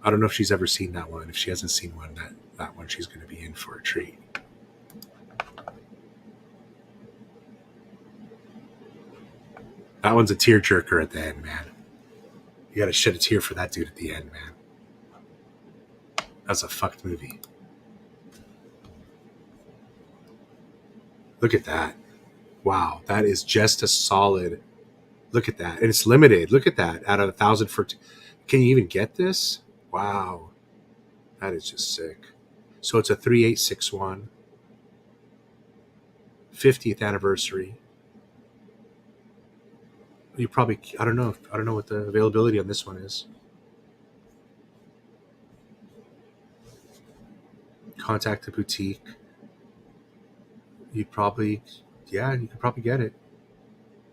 I don't know if she's ever seen that one. If she hasn't seen that one, she's going to be in for a treat. That one's a tearjerker at the end, man. You got to shed a tear for that dude at the end, man. That's a fucked movie. Look at that. Wow, that is just a solid. Look at that. And it's limited. Look at that. Out of 1,000 for... Can you even get this? Wow. That is just sick. So it's a 3861 50th anniversary. You probably, I don't know. I don't know what the availability on this one is. Contact the boutique. You'd probably, yeah, you could probably get it.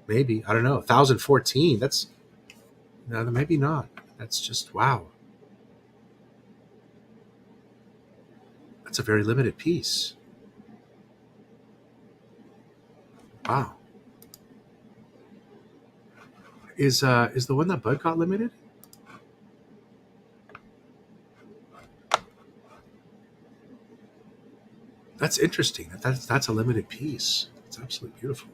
Maybe, I don't know. 1014. That's, no, maybe not. That's just, wow. That's a very limited piece. Wow. Is the one that Bud got limited? That's interesting. That's a limited piece. It's absolutely beautiful.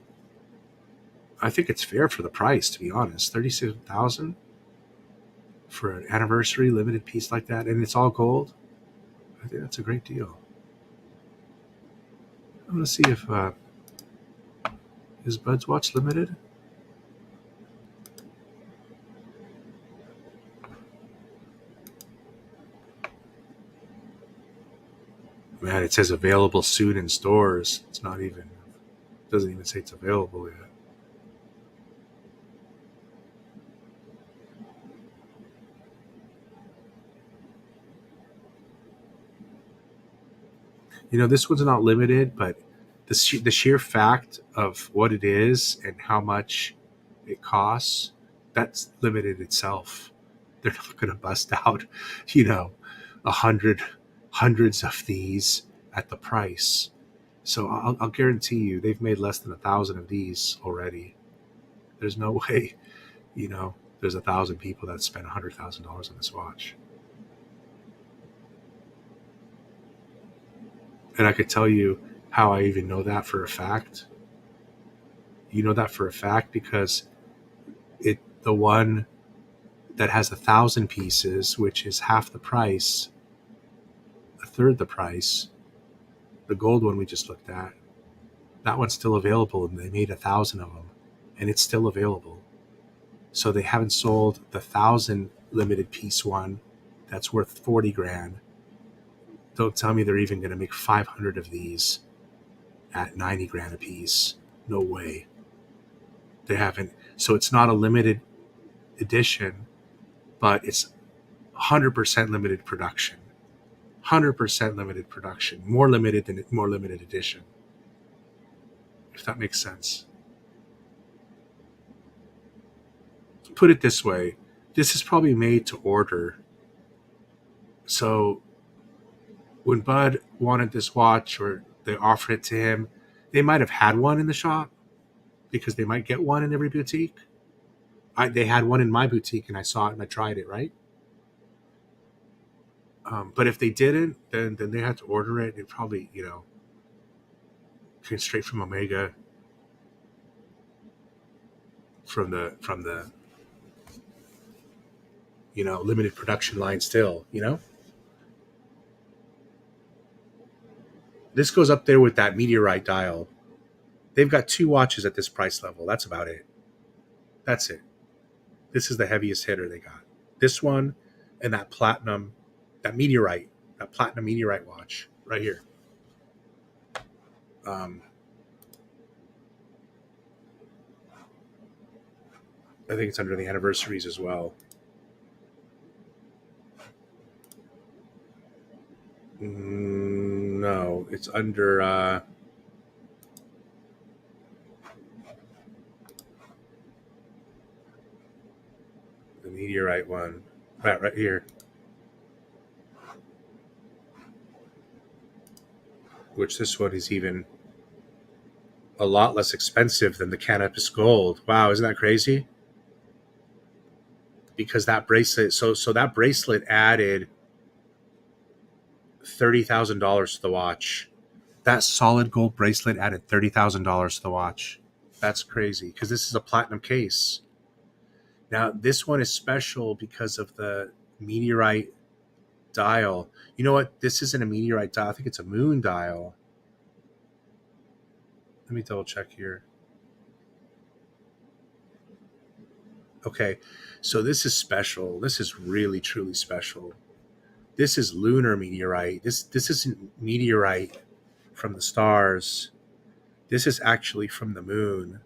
I think it's fair for the price, to be honest. 36,000 for an anniversary limited piece like that, and it's all gold. I think that's a great deal. I'm gonna see if is Bud's watch limited. Man, it says available soon in stores. It's not even. It doesn't even say it's available yet. You know, this one's not limited, but the sheer fact of what it is and how much it costs, that's limited itself. They're not going to bust out, you know, a hundreds of these at the price. So I'll guarantee you, they've made less than 1,000 of these already. There's no way, you know, there's 1,000 people that spent $100,000 on this watch. And I could tell you how I even know that for a fact. You know that for a fact because the one that has 1,000 pieces, which is half the price, a third the price, the gold one we just looked at, that one's still available, and they made 1,000 of them, and it's still available. So they haven't sold the 1,000 limited piece one that's worth 40 grand. Don't tell me they're even going to make 500 of these at 90 grand a piece. No way. They haven't. So it's not a limited edition, but it's 100% limited production. 100% limited production. More limited than more limited edition. If that makes sense. Put it this way. This is probably made to order. So when Bud wanted this watch or they offered it to him, they might have had one in the shop because they might get one in every boutique. They had one in my boutique and I saw it and I tried it, right? But if they didn't, then they had to order it. It probably, you know, came straight from Omega, from the you know, limited production line. Still, you know, this goes up there with that meteorite dial. They've got two watches at this price level. That's about it. That's it. This is the heaviest hitter they got. This one and that platinum, that meteorite, that platinum meteorite watch right here. I think it's under the anniversaries as well. No, it's under. The meteorite one, right here, which this one is even a lot less expensive than the cannabis gold. Wow, isn't that crazy? Because that bracelet, so that bracelet added $30,000 to the watch. That solid gold bracelet added $30,000 to the watch. That's crazy because this is a platinum case. Now this one is special because of the meteorite dial. You know what? This isn't a meteorite dial. I think it's a moon dial. Let me double check here. Okay, so this is special. This is really, truly special. This is lunar meteorite. This isn't meteorite from the stars. This is actually from the moon.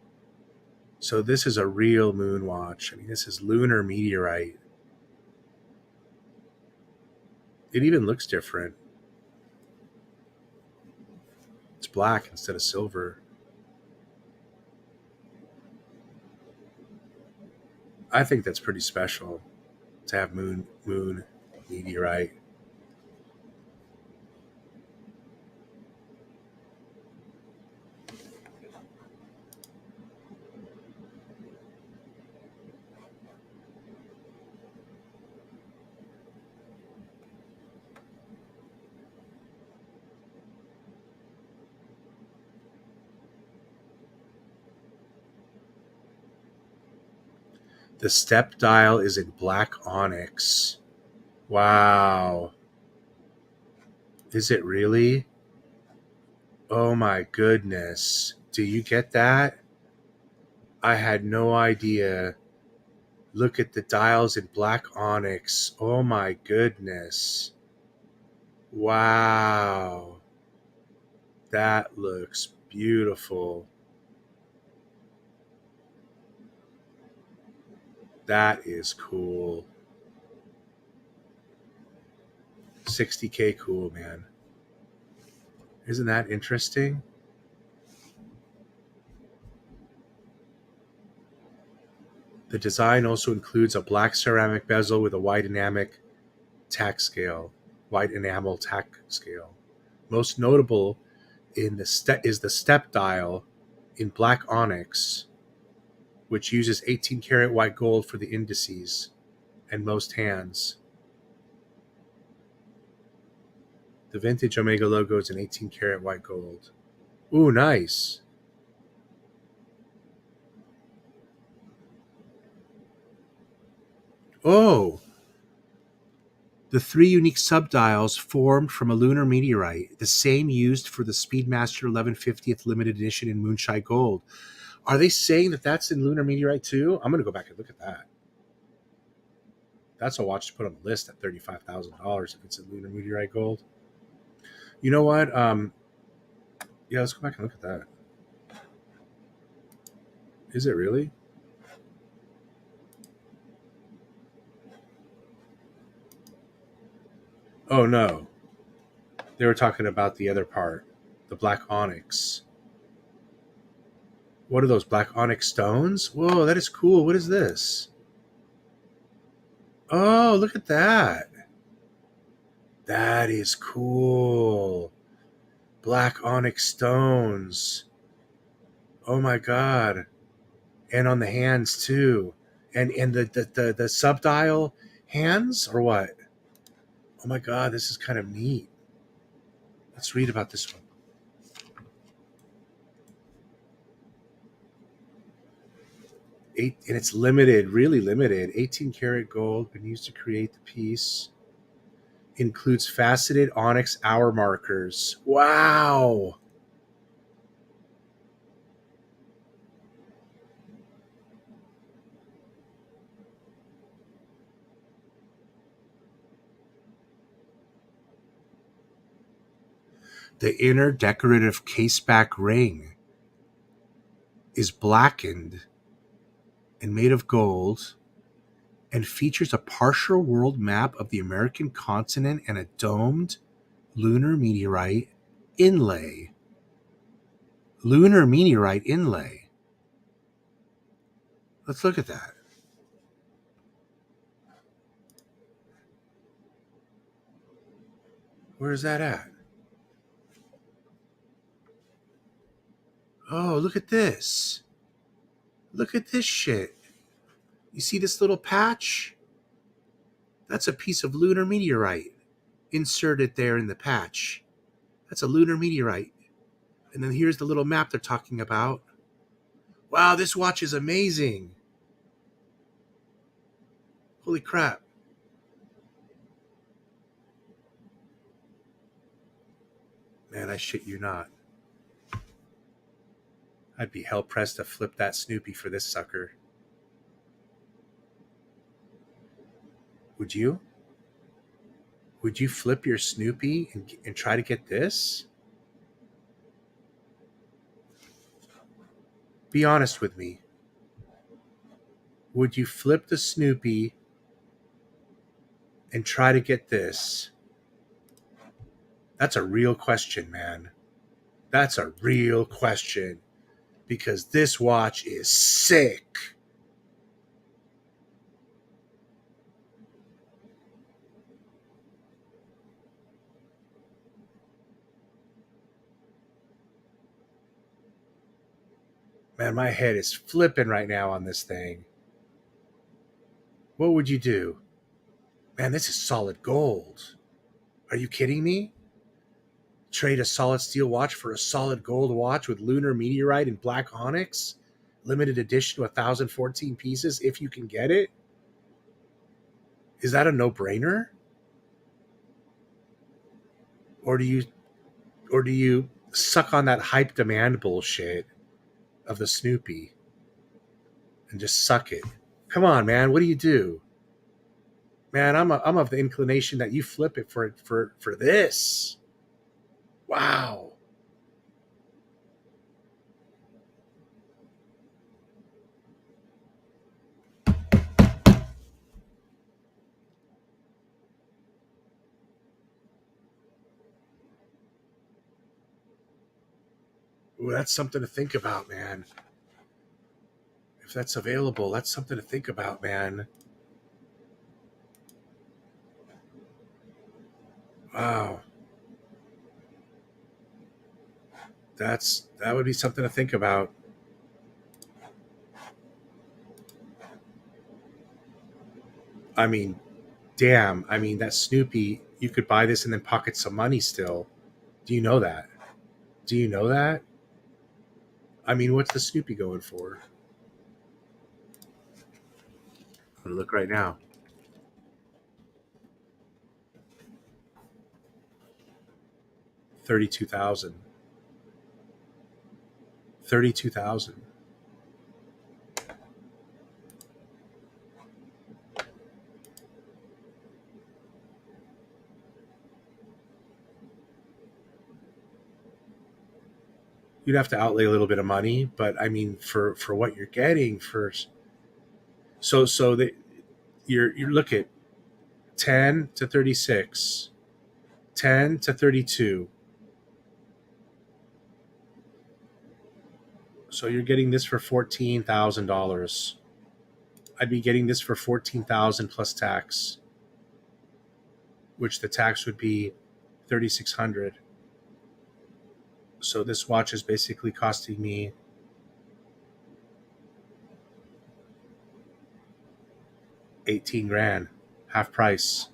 So this is a real moon watch. I mean, this is lunar meteorite. It even looks different. It's black instead of silver. I think that's pretty special to have moon meteorite. The step dial is in black onyx. Wow. Is it really? Oh my goodness. Do you get that? I had no idea. Look at the dials in black onyx. Oh my goodness. Wow. That looks beautiful. That is cool. 60K cool, man. Isn't that interesting? The design also includes a black ceramic bezel with a white enamel tack scale. Most notable is the step dial in black onyx, which uses 18 karat white gold for the indices and most hands. The vintage Omega logo is in 18 karat white gold. Ooh, nice. Oh, the 3 unique subdials formed from a lunar meteorite, the same used for the Speedmaster 1150th limited edition in Moonshine Gold. Are they saying that that's in lunar meteorite too? I'm going to go back and look at that. That's a watch to put on the list at $35,000 if it's in lunar meteorite gold. You know what? Yeah, let's go back and look at that. Is it really? Oh no. They were talking about the other part, the black onyx. What are those black onyx stones? Whoa, that is cool. What is this? Oh, look at that. That is cool. Black onyx stones. Oh my god. And on the hands too. And the subdial hands or what? Oh my god, this is kind of neat. Let's read about this one. And it's limited, really limited. 18 karat gold been used to create the piece. Includes faceted onyx hour markers. Wow. The inner decorative caseback ring is blackened and made of gold and features a partial world map of the American continent and a domed lunar meteorite inlay. Lunar meteorite inlay. Let's look at that. Where is that at? Oh, look at this. Look at this shit. You see this little patch? That's a piece of lunar meteorite inserted there in the patch. That's a lunar meteorite. And then here's the little map they're talking about. Wow, this watch is amazing. Holy crap. Man, I shit you not. I'd be hell pressed to flip that Snoopy for this sucker. Would you? Would you flip your Snoopy and try to get this? Be honest with me. Would you flip the Snoopy and try to get this? That's a real question, man. That's a real question. Because this watch is sick. Man, my head is flipping right now on this thing. What would you do? Man, this is solid gold. Are you kidding me? Trade a solid steel watch for a solid gold watch with lunar meteorite and black onyx? Limited edition with 1,014 pieces if you can get it? Is that a no-brainer? Or do you suck on that hype demand bullshit of the Snoopy and just suck it? Come on, man. What do you do? Man, I'm of the inclination that you flip it for this. Wow. Ooh, that's something to think about, man. If that's available, that's something to think about, man. Wow. That would be something to think about. I mean, damn. I mean, that Snoopy, you could buy this and then pocket some money still. Do you know that? Do you know that? I mean, what's the Snoopy going for? I'm going to look right now. 32,000. 32,000. You'd have to outlay a little bit of money, but I mean, for what you're getting for, so that you look at 10 to 36, 10 to 32. So you're getting this for $14,000. I'd be getting this for 14,000 plus tax, which the tax would be 3,600. So this watch is basically costing me $18,000, half price.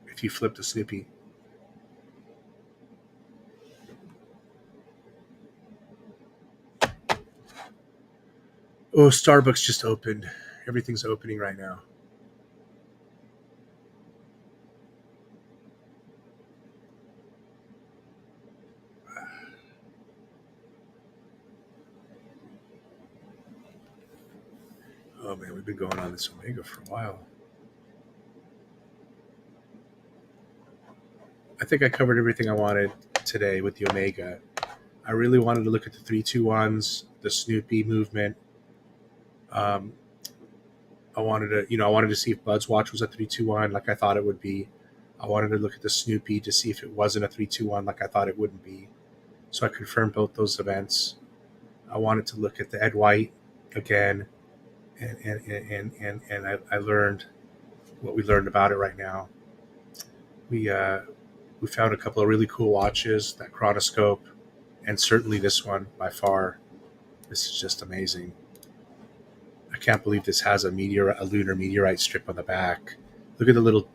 If you flip the Snoopy. Oh, Starbucks just opened. Everything's opening right now. Oh man, we've been going on this Omega for a while. I think I covered everything I wanted today with the Omega. I really wanted to look at the 321s, the Snoopy movement. I wanted to see if Bud's watch was a 321 like I thought it would be. I wanted to look at the Snoopy to see if it wasn't a 321 like I thought it wouldn't be. So I confirmed both those events. I wanted to look at the Ed White again, and I learned what we learned about it right now. We found a couple of really cool watches, that chronoscope, and certainly this one by far. This is just amazing. I can't believe this has a lunar meteorite strip on the back. Look at the little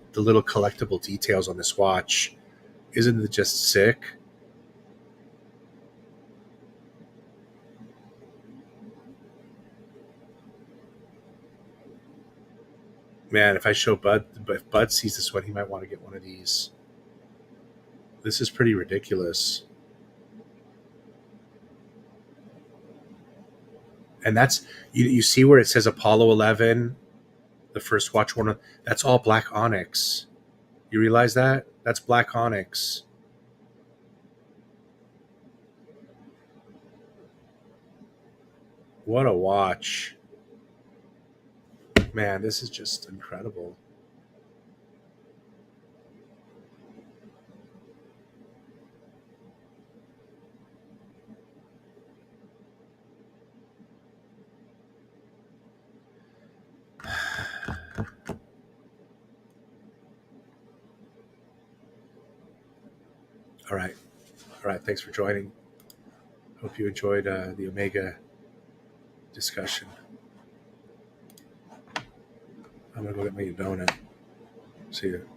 collectible details on this watch. Isn't it just sick? Man, if Bud sees this one, he might want to get one of these. This is pretty ridiculous. And that's you see where it says Apollo 11 The first watch, one, that's all black onyx. You realize that? That's black onyx. What a watch. Man, this is just incredible. All right. All right. Thanks for joining. Hope you enjoyed the Omega discussion. I'm going to go get me a donut. See you.